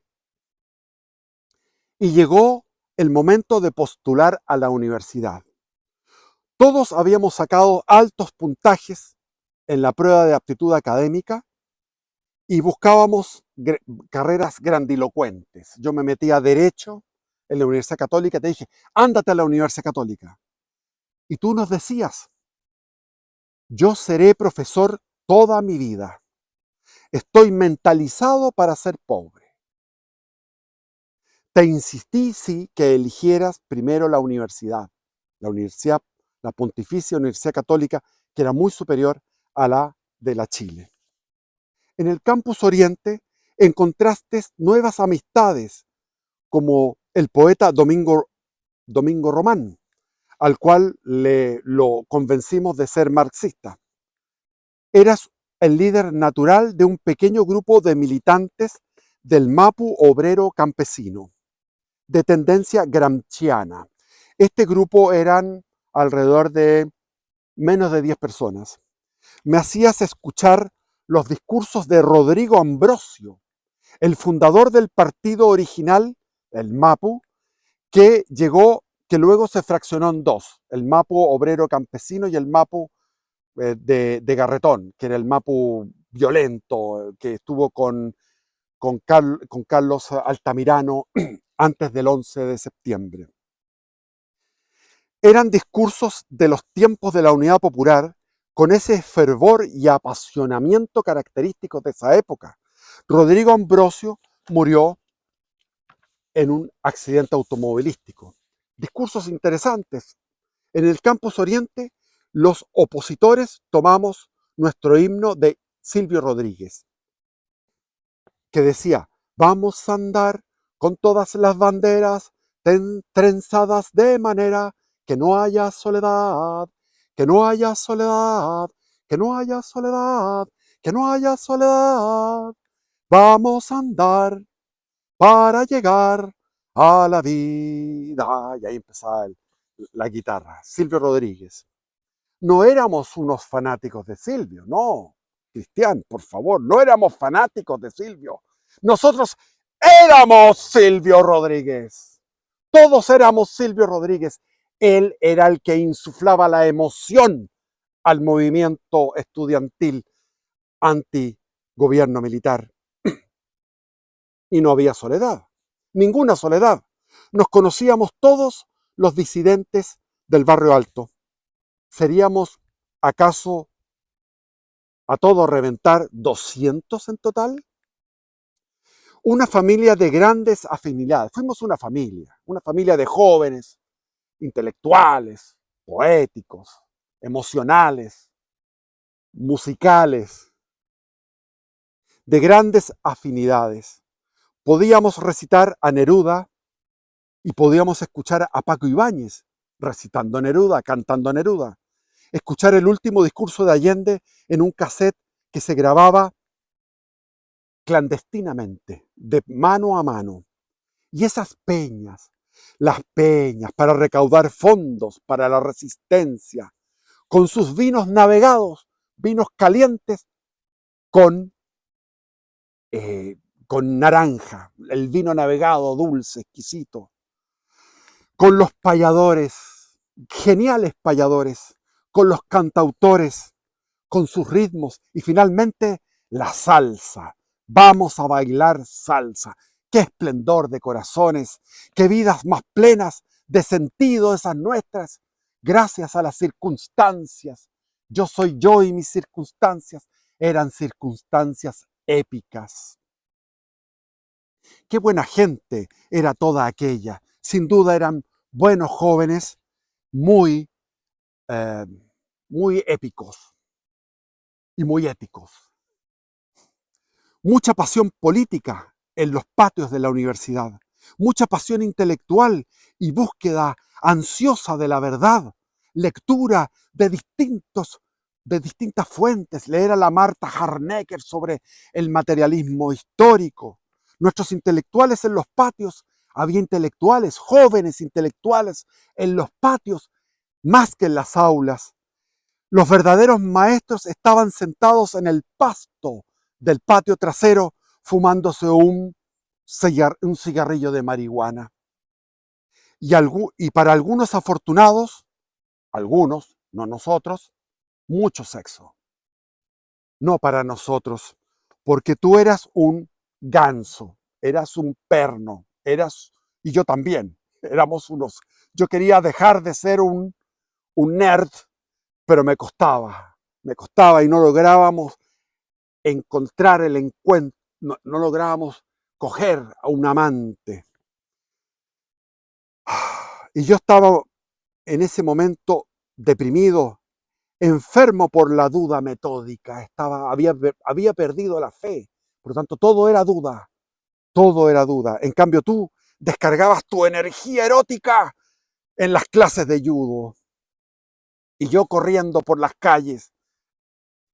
Y llegó el momento de postular a la universidad. Todos habíamos sacado altos puntajes en la prueba de aptitud académica y buscábamos carreras grandilocuentes. Yo me metí a Derecho, en la Universidad Católica, te dije, ándate a la Universidad Católica. Y tú nos decías, yo seré profesor toda mi vida. Estoy mentalizado para ser pobre. Te insistí, sí, que eligieras primero la universidad, la Pontificia Universidad Católica, que era muy superior a la de la Chile. En el Campus Oriente encontraste nuevas amistades, como el poeta Domingo Román, al cual lo convencimos de ser marxista. Eras el líder natural de un pequeño grupo de militantes del Mapu obrero campesino, de tendencia gramsciana. Este grupo eran alrededor de menos de 10 personas. Me hacías escuchar los discursos de Rodrigo Ambrosio, el fundador del partido original, el Mapu, que luego se fraccionó en dos, el Mapu obrero campesino y el Mapu de Garretón, que era el Mapu violento, que estuvo con Carlos Altamirano antes del 11 de septiembre. Eran discursos de los tiempos de la Unidad Popular, con ese fervor y apasionamiento característicos de esa época. Rodrigo Ambrosio murió en un accidente automovilístico. Discursos interesantes. En el Campus Oriente, los opositores tomamos nuestro himno de Silvio Rodríguez, que decía, vamos a andar con todas las banderas trenzadas de manera que no haya soledad, que no haya soledad, que no haya soledad, que no haya soledad. Vamos a andar para llegar a la vida. Y ahí empezaba la guitarra, Silvio Rodríguez. No éramos unos fanáticos de Silvio, no. Cristian, por favor, no éramos fanáticos de Silvio. Nosotros éramos Silvio Rodríguez. Todos éramos Silvio Rodríguez. Él era el que insuflaba la emoción al movimiento estudiantil anti-gobierno militar. Y no había soledad, ninguna soledad. Nos conocíamos todos los disidentes del Barrio Alto. ¿Seríamos acaso a todo reventar 200 en total? Una familia de grandes afinidades. Fuimos una familia de jóvenes, intelectuales, poéticos, emocionales, musicales, de grandes afinidades. Podíamos recitar a Neruda y podíamos escuchar a Paco Ibáñez recitando Neruda, cantando Neruda. Escuchar el último discurso de Allende en un cassette que se grababa clandestinamente, de mano a mano. Y esas peñas, las peñas para recaudar fondos para la resistencia, con sus vinos navegados, vinos calientes, con, con naranja, el vino navegado dulce, exquisito, con los payadores, geniales payadores, con los cantautores, con sus ritmos y finalmente la salsa. Vamos a bailar salsa. Qué esplendor de corazones, qué vidas más plenas de sentido esas nuestras, gracias a las circunstancias. Yo soy yo y mis circunstancias eran circunstancias épicas. Qué buena gente era toda aquella. Sin duda eran buenos jóvenes, muy, eh, muy épicos y muy éticos. Mucha pasión política en los patios de la universidad, mucha pasión intelectual y búsqueda ansiosa de la verdad, lectura de distintas fuentes, leer a la Marta Harnecker sobre el materialismo histórico. Nuestros intelectuales en los patios, había intelectuales, jóvenes intelectuales en los patios, más que en las aulas. Los verdaderos maestros estaban sentados en el pasto del patio trasero fumándose un cigarrillo de marihuana. Y para algunos afortunados, algunos, no nosotros, mucho sexo. No para nosotros, porque tú eras un ganso, eras un perno, y yo también. Yo quería dejar de ser un nerd, pero me costaba y no lográbamos encontrar el encuentro, no lográbamos coger a un amante. Y yo estaba en ese momento deprimido, enfermo por la duda metódica, había perdido la fe, por lo tanto todo era duda, todo era duda. En cambio tú descargabas tu energía erótica en las clases de judo y yo corriendo por las calles,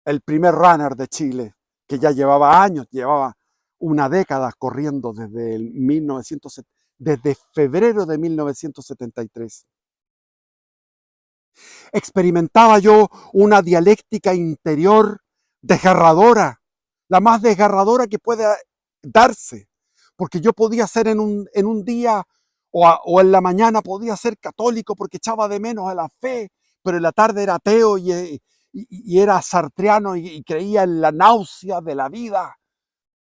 el primer runner de Chile, que ya llevaba años, llevaba una década corriendo desde febrero de 1973. Experimentaba yo una dialéctica interior desgarradora, la más desgarradora que puede darse, porque yo podía ser en un día o en la mañana podía ser católico porque echaba de menos a la fe, pero en la tarde era ateo y era sartreano y creía en la náusea de la vida,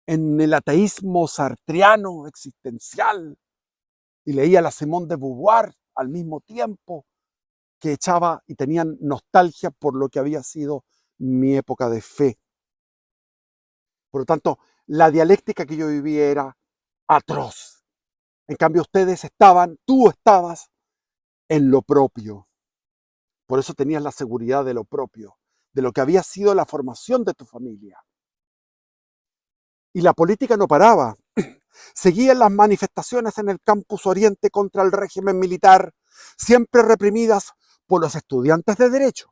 en el ateísmo sartreano existencial, y leía la Simone de Beauvoir al mismo tiempo que echaba y tenían nostalgia por lo que había sido mi época de fe. Por lo tanto, la dialéctica que yo vivía era atroz. En cambio, tú estabas en lo propio. Por eso tenías la seguridad de lo propio, de lo que había sido la formación de tu familia. Y la política no paraba. Seguían las manifestaciones en el campus Oriente contra el régimen militar, siempre reprimidas por los estudiantes de Derecho,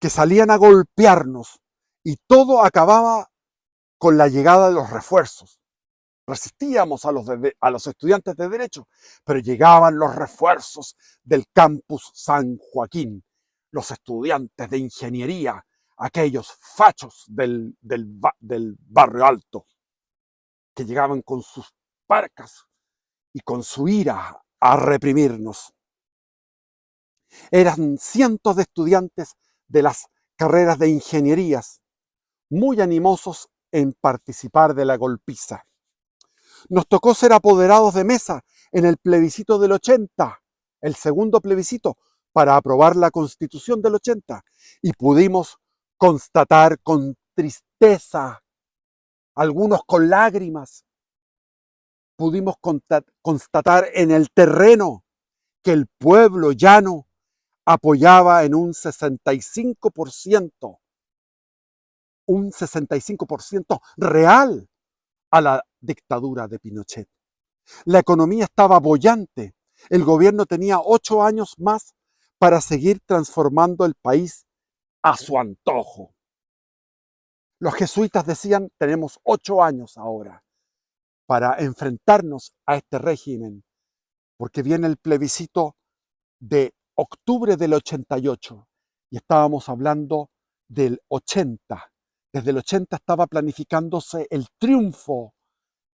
que salían a golpearnos, y todo acababa con la llegada de los refuerzos. Resistíamos a los estudiantes de Derecho, pero llegaban los refuerzos del campus San Joaquín, los estudiantes de Ingeniería, aquellos fachos del barrio alto, que llegaban con sus parcas y con su ira a reprimirnos. Eran cientos de estudiantes de las carreras de ingenierías, muy animosos en participar de la golpiza. Nos tocó ser apoderados de mesa en el plebiscito del 80, el segundo plebiscito, para aprobar la Constitución del 80, y pudimos constatar con tristeza, algunos con lágrimas, pudimos constatar en el terreno que el pueblo llano apoyaba en un 65%, un 65% real a la dictadura de Pinochet. La economía estaba boyante. El gobierno tenía 8 años más para seguir transformando el país a su antojo. Los jesuitas decían, tenemos 8 años ahora para enfrentarnos a este régimen, porque viene el plebiscito de octubre del 88 y estábamos hablando del 80. Desde el 80 estaba planificándose el triunfo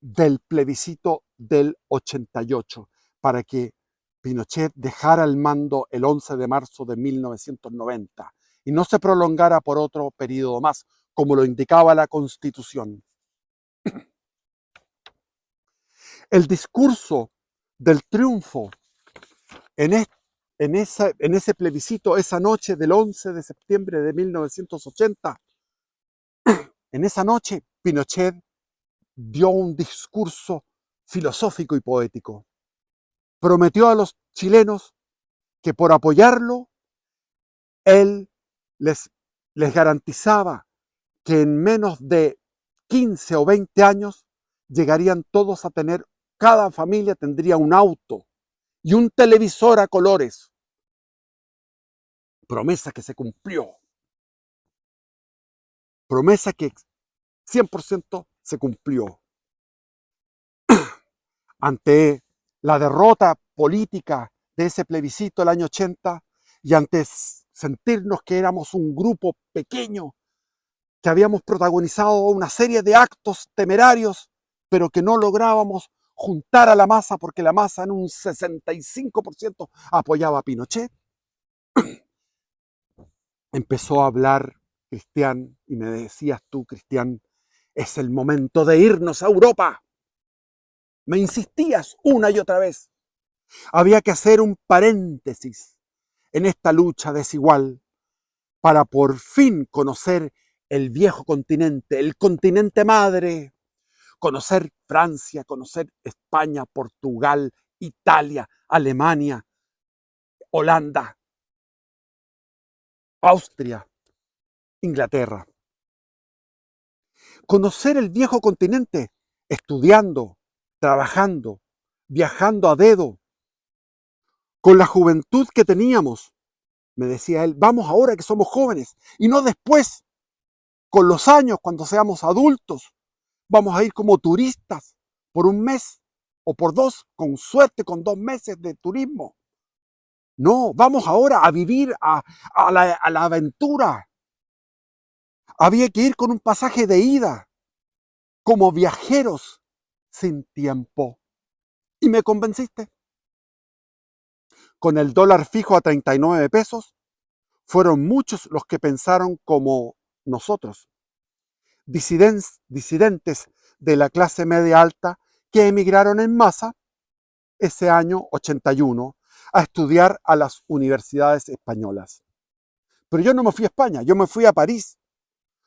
del plebiscito del 88 para que Pinochet dejara el mando el 11 de marzo de 1990 y no se prolongara por otro periodo más, como lo indicaba la Constitución. El discurso del triunfo en ese plebiscito, esa noche del 11 de septiembre de 1980, en esa noche Pinochet dio un discurso filosófico y poético. Prometió a los chilenos que por apoyarlo, él les, les garantizaba que en menos de 15 o 20 años llegarían todos a tener, cada familia tendría un auto y un televisor a colores. Promesa que se cumplió. Promesa que 100% se cumplió. Ante la derrota política de ese plebiscito el año 80 y ante sentirnos que éramos un grupo pequeño, que habíamos protagonizado una serie de actos temerarios, pero que no lográbamos juntar a la masa porque la masa en un 65% apoyaba a Pinochet, empezó a hablar Cristian y me decías tú, Cristian, es el momento de irnos a Europa. Me insistías una y otra vez. Había que hacer un paréntesis en esta lucha desigual para por fin conocer el viejo continente, el continente madre, conocer Francia, conocer España, Portugal, Italia, Alemania, Holanda, Austria, Inglaterra. Conocer el viejo continente estudiando, trabajando, viajando a dedo, con la juventud que teníamos. Me decía él, vamos ahora que somos jóvenes y no después, con los años, cuando seamos adultos. Vamos a ir como turistas por un mes o por dos, con suerte, con 2 meses de turismo. No, vamos ahora a vivir a la aventura. Había que ir con un pasaje de ida, como viajeros sin tiempo. Y me convenciste. Con el dólar fijo a 39 pesos, fueron muchos los que pensaron como nosotros, disidentes de la clase media alta que emigraron en masa ese año 81 a estudiar a las universidades españolas. Pero yo no me fui a España, yo me fui a París,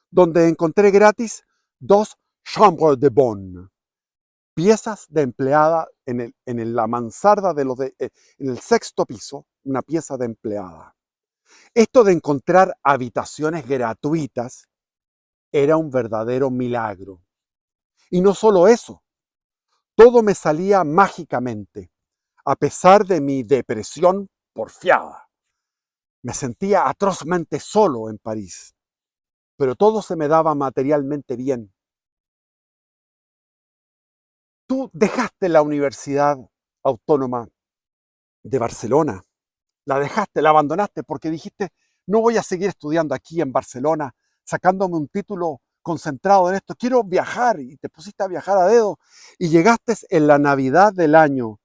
donde encontré gratis 2 chambres de bonne, piezas de empleada en la mansarda en el sexto piso, una pieza de empleada. Esto de encontrar habitaciones gratuitas era un verdadero milagro. Y no solo eso, todo me salía mágicamente, a pesar de mi depresión porfiada. Me sentía atrozmente solo en París, pero todo se me daba materialmente bien. Tú dejaste la Universidad Autónoma de Barcelona, la dejaste, la abandonaste porque dijiste, no voy a seguir estudiando aquí en Barcelona, sacándome un título concentrado en esto, quiero viajar, y te pusiste a viajar a dedo y llegaste en la Navidad del año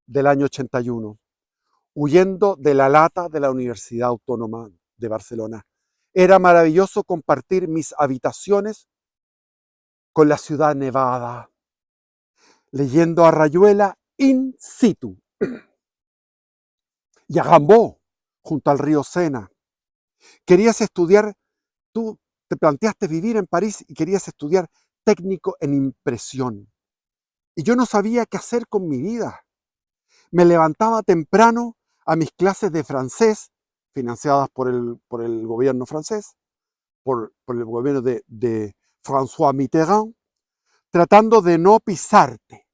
81, huyendo de la lata de la Universidad Autónoma de Barcelona. Era maravilloso compartir mis habitaciones con la ciudad nevada, leyendo a Rayuela in situ y a Gambó, junto al río Sena. Querías estudiar, tú te planteaste vivir en París y querías estudiar técnico en impresión. Y yo no sabía qué hacer con mi vida. Me levantaba temprano a mis clases de francés, financiadas por el gobierno francés, por el gobierno de François Mitterrand, tratando de no pisarte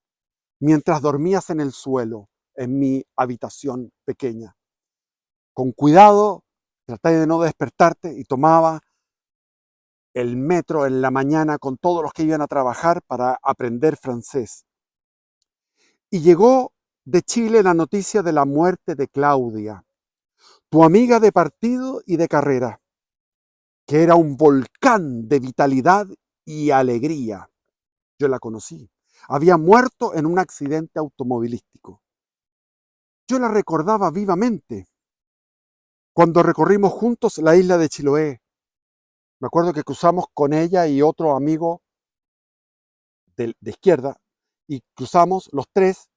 mientras dormías en el suelo, en mi habitación pequeña. Con cuidado, traté de no despertarte y tomaba el metro en la mañana con todos los que iban a trabajar para aprender francés. Y llegó de Chile la noticia de la muerte de Claudia, tu amiga de partido y de carrera, que era un volcán de vitalidad y alegría. Yo la conocí. Había muerto en un accidente automovilístico. Yo la recordaba vivamente cuando recorrimos juntos la isla de Chiloé. Me acuerdo que cruzamos con ella y otro amigo de izquierda, y cruzamos los tres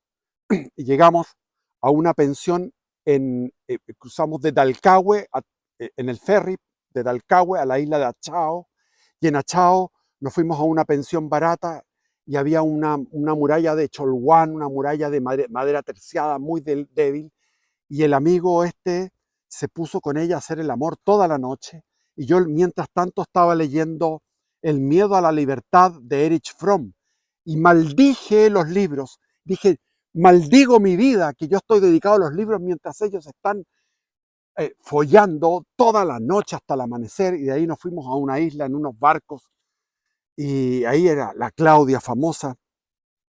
y llegamos a una pensión cruzamos de Dalcahue en el ferry de Dalcahue a la isla de Achao, y en Achao nos fuimos a una pensión barata y había una muralla de cholguán, una muralla de madera terciada muy débil, y el amigo este se puso con ella a hacer el amor toda la noche, y yo mientras tanto estaba leyendo El miedo a la libertad de Erich Fromm, y maldije los libros. Dije, maldigo mi vida, que yo estoy dedicado a los libros mientras ellos están follando toda la noche hasta el amanecer, y de ahí nos fuimos a una isla en unos barcos, y ahí era la Claudia famosa.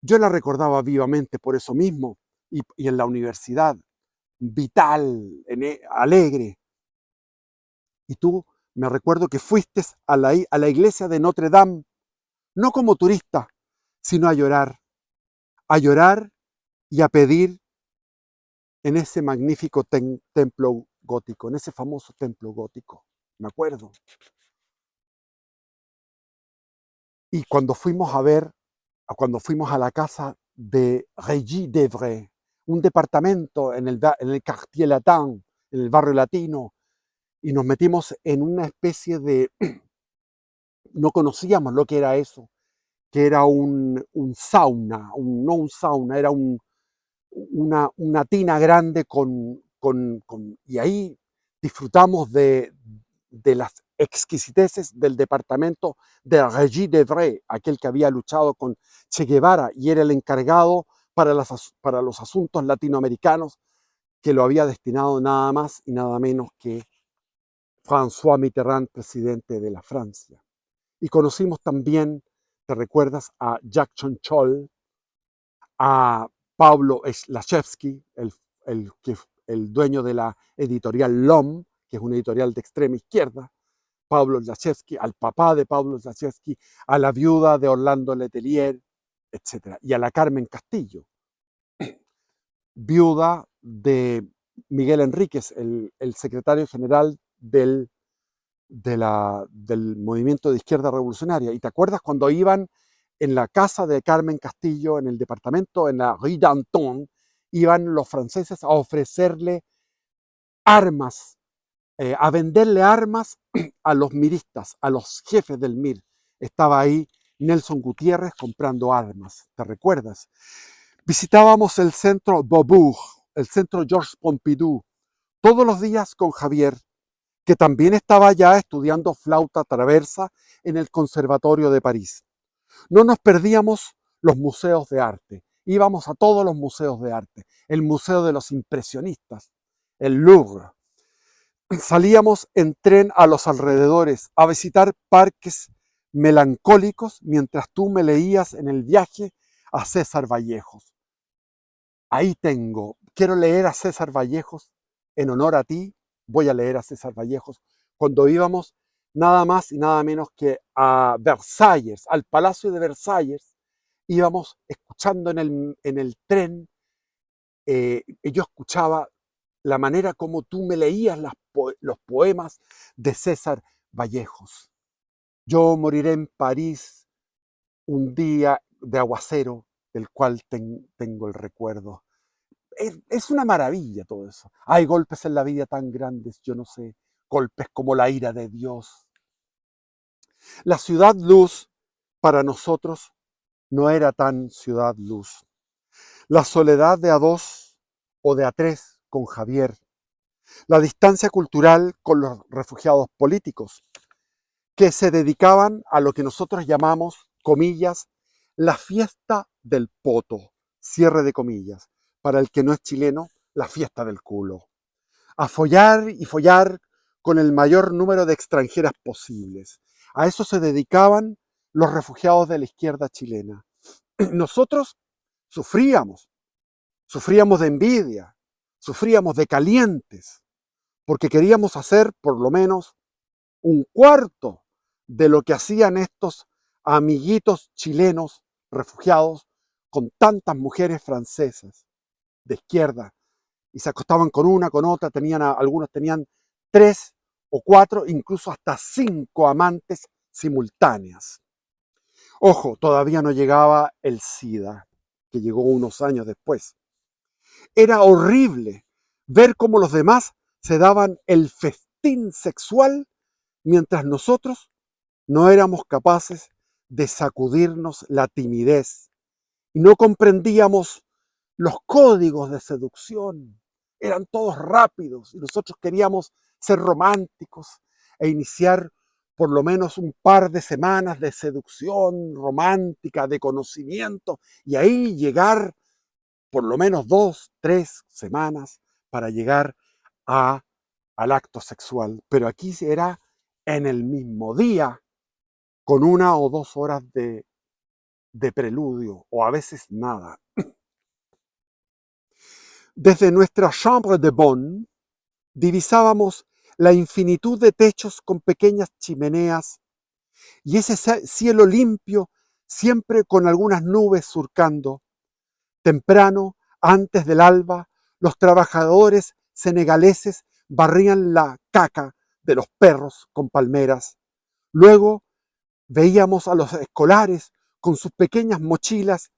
Yo la recordaba vivamente por eso mismo, y en la universidad, vital, alegre. Y tú, me recuerdo que fuiste a la iglesia de Notre Dame, no como turista, sino a llorar y a pedir en ese magnífico templo gótico, en ese famoso templo gótico, me acuerdo. Y cuando fuimos a la casa de Régy-d'Evray, un departamento en el Quartier Latin, en el barrio latino, y nos metimos en una especie de, no conocíamos lo que era eso, que era un sauna, no un sauna, era una tina grande y ahí disfrutamos de las exquisiteces del departamento de Régy-d'Evray, aquel que había luchado con Che Guevara y era el encargado para los asuntos latinoamericanos, que lo había destinado nada más y nada menos que François Mitterrand, presidente de la Francia. Y conocimos también, ¿te recuerdas?, a Jacques Chonchol, a Pablo Slashevsky, el, el dueño de la editorial LOM, que es una editorial de extrema izquierda, Pablo Slashevsky, al papá de Pablo Slashevsky, a la viuda de Orlando Letelier, etc. Y a la Carmen Castillo, viuda de Miguel Enríquez, el secretario general del movimiento de izquierda revolucionaria. ¿Y te acuerdas cuando iban en la casa de Carmen Castillo, en el departamento, en la Rue d'Anton, iban los franceses a ofrecerle armas, a venderle armas a los miristas, a los jefes del MIR? Estaba ahí Nelson Gutiérrez comprando armas, ¿te recuerdas? Visitábamos el centro Beaubourg, el centro Georges Pompidou, todos los días con Javier, que también estaba ya estudiando flauta traversa en el Conservatorio de París. No nos perdíamos los museos de arte, íbamos a todos los museos de arte, el Museo de los Impresionistas, el Louvre. Salíamos en tren a los alrededores a visitar parques melancólicos mientras tú me leías en el viaje a César Vallejos. Ahí quiero leer a César Vallejos en honor a ti, voy a leer a César Vallejos, cuando íbamos nada más y nada menos que a Versalles, al Palacio de Versalles, íbamos escuchando en el tren, y yo escuchaba la manera como tú me leías los poemas de César Vallejos. Yo moriré en París un día de aguacero del cual tengo el recuerdo. Es una maravilla todo eso. Hay golpes en la vida tan grandes, yo no sé, golpes como la ira de Dios. La ciudad luz para nosotros no era tan ciudad luz. La soledad de a dos o de a tres con Javier. La distancia cultural con los refugiados políticos, que se dedicaban a lo que nosotros llamamos, comillas, la fiesta del poto, cierre de comillas, para el que no es chileno, la fiesta del culo. A follar y follar con el mayor número de extranjeras posibles. A eso se dedicaban los refugiados de la izquierda chilena. Nosotros sufríamos de envidia, sufríamos de calientes, porque queríamos hacer por lo menos un cuarto de lo que hacían estos amiguitos chilenos refugiados con tantas mujeres francesas de izquierda, y se acostaban con una, con otra, algunos tenían 3 o 4, incluso hasta 5 amantes simultáneas. Ojo, todavía no llegaba el SIDA, que llegó unos años después. Era horrible ver cómo los demás se daban el festín sexual mientras nosotros no éramos capaces de sacudirnos la timidez y no comprendíamos los códigos de seducción. Eran todos rápidos y nosotros queríamos ser románticos e iniciar por lo menos un par de semanas de seducción romántica, de conocimiento, y ahí llegar por lo menos 2, 3 semanas para llegar al acto sexual. Pero aquí era en el mismo día, con 1 o 2 horas de preludio, o a veces nada. Desde nuestra chambre de bonne divisábamos la infinitud de techos con pequeñas chimeneas y ese cielo limpio, siempre con algunas nubes surcando. Temprano, antes del alba, los trabajadores senegaleses barrían la caca de los perros con palmeras. Luego veíamos a los escolares con sus pequeñas mochilas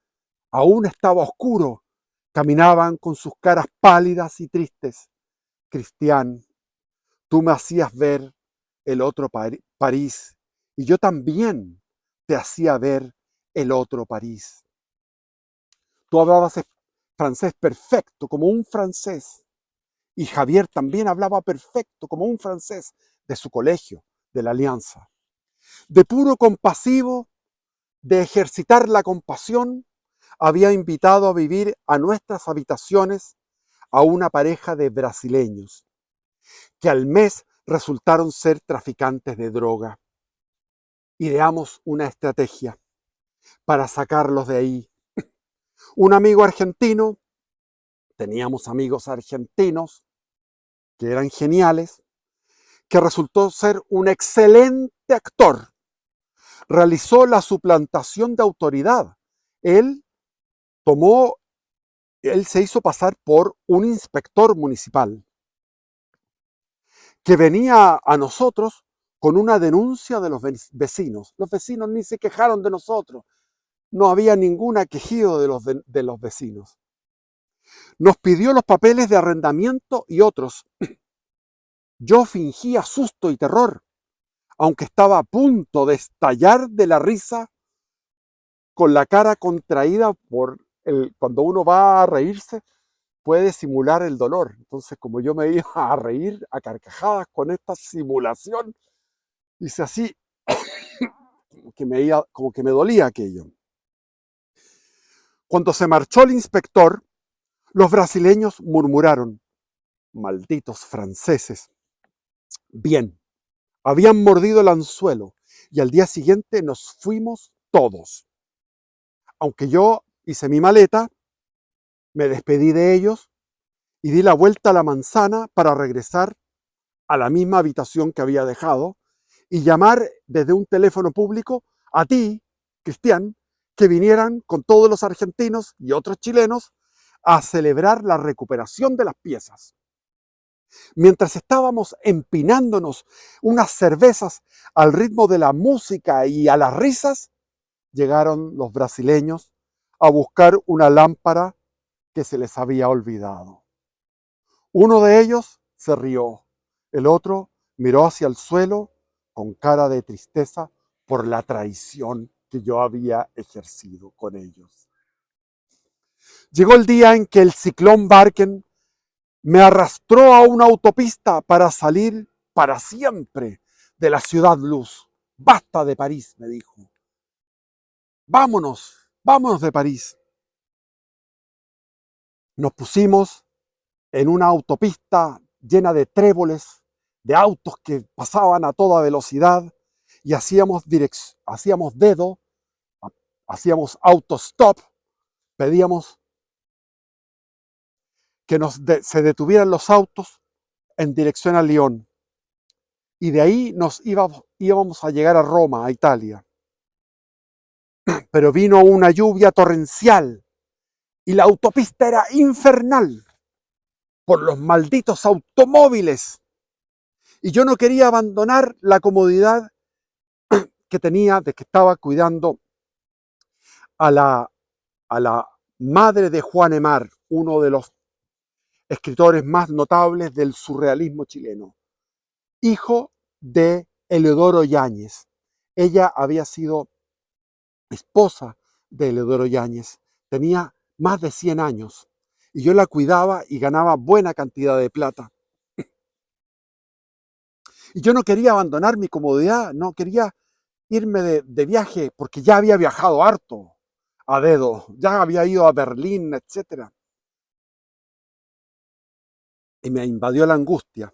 Aún estaba oscuro. Caminaban con sus caras pálidas y tristes. Cristian, tú me hacías ver el otro París y yo también te hacía ver el otro París. Tú hablabas francés perfecto, como un francés. Y Javier también hablaba perfecto, como un francés, de su colegio, de la Alianza. De puro compasivo, de ejercitar la compasión, había invitado a vivir a nuestras habitaciones a una pareja de brasileños, que al mes resultaron ser traficantes de droga. Ideamos una estrategia para sacarlos de ahí. Un amigo argentino, teníamos amigos argentinos que eran geniales, que resultó ser un excelente actor. Realizó la suplantación de autoridad. Él tomó, él se hizo pasar por un inspector municipal que venía a nosotros con una denuncia de los vecinos. Los vecinos ni se quejaron de nosotros. No había ningún quejido de los vecinos. Nos pidió los papeles de arrendamiento y otros. Yo fingía susto y terror, aunque estaba a punto de estallar de la risa, con la cara contraída cuando uno va a reírse, puede simular el dolor. Entonces, como yo me iba a reír a carcajadas con esta simulación, hice así, como que me dolía aquello. Cuando se marchó el inspector, los brasileños murmuraron: malditos franceses. Bien, habían mordido el anzuelo y al día siguiente nos fuimos todos. Aunque yo hice mi maleta, me despedí de ellos y di la vuelta a la manzana para regresar a la misma habitación que había dejado y llamar desde un teléfono público a ti, Cristian, que vinieran con todos los argentinos y otros chilenos a celebrar la recuperación de las piezas. Mientras estábamos empinándonos unas cervezas al ritmo de la música y a las risas, llegaron los brasileños a buscar una lámpara que se les había olvidado. Uno de ellos se rió, el otro miró hacia el suelo con cara de tristeza por la traición que yo había ejercido con ellos. Llegó el día en que el ciclón Barken me arrastró a una autopista para salir para siempre de la ciudad luz. Basta de París, me dijo. Vámonos, vámonos de París. Nos pusimos en una autopista llena de tréboles, de autos que pasaban a toda velocidad y hacíamos dedo, hacíamos autostop, pedíamos que se detuvieran los autos en dirección a Lyon. Y de ahí íbamos a llegar a Roma, a Italia. Pero vino una lluvia torrencial y la autopista era infernal por los malditos automóviles. Y yo no quería abandonar la comodidad que tenía de que estaba cuidando a la madre de Juan Emar, uno de los escritores más notables del surrealismo chileno, hijo de Eleodoro Yáñez. Ella había sido esposa de Eleodoro Yáñez, tenía más de 100 años y yo la cuidaba y ganaba buena cantidad de plata. Y yo no quería abandonar mi comodidad, no quería irme de viaje porque ya había viajado harto a dedo, ya había ido a Berlín, etc. Y me invadió la angustia.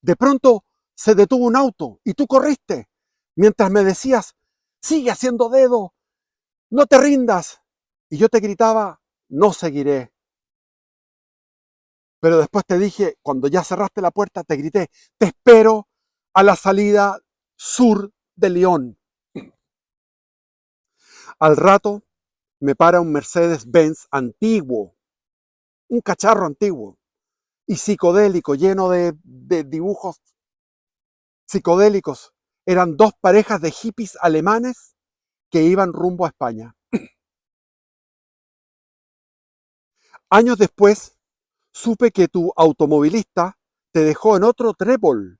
De pronto se detuvo un auto y tú corriste mientras me decías: sigue haciendo dedo, no te rindas. Y yo te gritaba: no seguiré. Pero después te dije, cuando ya cerraste la puerta, te grité: te espero a la salida sur de Lyon. Al rato me para un Mercedes-Benz antiguo, un cacharro antiguo y psicodélico, lleno de dibujos psicodélicos. Eran dos parejas de hippies alemanes que iban rumbo a España. Años después, supe que tu automovilista te dejó en otro trébol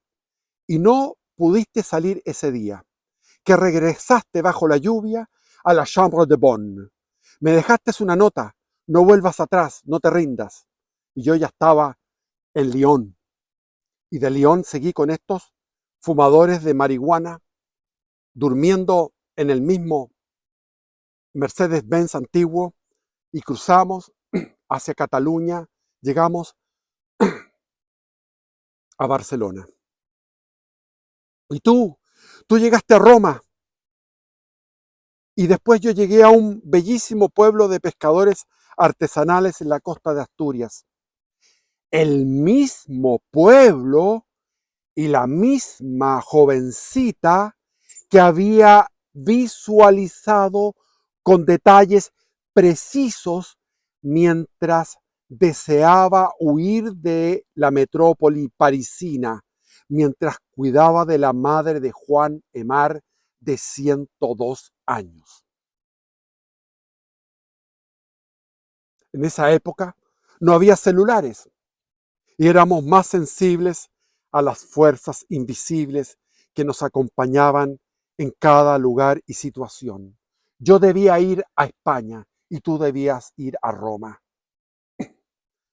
y no pudiste salir ese día, que regresaste bajo la lluvia a la Chambre de Bonne. Me dejaste una nota, no vuelvas atrás, no te rindas. Y yo ya estaba en Lyon. Y de Lyon seguí con estos fumadores de marihuana, durmiendo en el mismo Mercedes-Benz antiguo, y cruzamos hacia Cataluña, llegamos a Barcelona. Y tú llegaste a Roma, y después yo llegué a un bellísimo pueblo de pescadores artesanales en la costa de Asturias. El mismo pueblo y la misma jovencita que había visualizado con detalles precisos mientras deseaba huir de la metrópoli parisina, mientras cuidaba de la madre de Juan Emar de 102 años. En esa época no había celulares y éramos más sensibles a las fuerzas invisibles que nos acompañaban en cada lugar y situación. Yo debía ir a España y tú debías ir a Roma.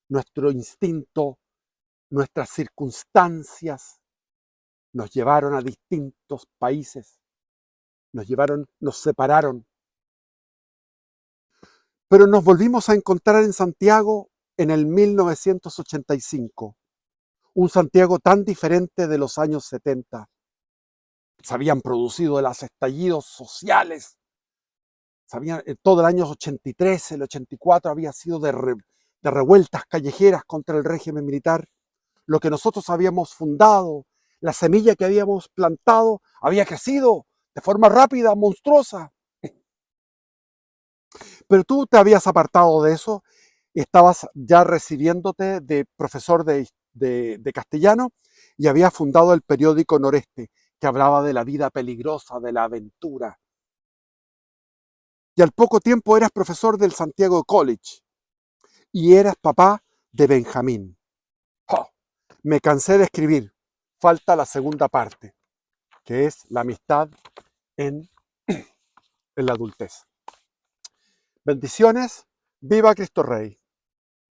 Nuestro instinto, nuestras circunstancias nos llevaron a distintos países, nos separaron, pero nos volvimos a encontrar en Santiago en el 1985, un Santiago tan diferente de los años 70. Se habían producido los estallidos sociales, todo el año 83, el 84 había sido de revueltas callejeras contra el régimen militar. Lo que nosotros habíamos fundado, la semilla que habíamos plantado, había crecido de forma rápida, monstruosa. Pero tú te habías apartado de eso, estabas ya recibiéndote de profesor de castellano y habías fundado el periódico Noreste, que hablaba de la vida peligrosa, de la aventura. Y al poco tiempo eras profesor del Santiago College y eras papá de Benjamín. ¡Oh! Me cansé de escribir. Falta la segunda parte, que es la amistad en la adultez. Bendiciones. Viva Cristo Rey.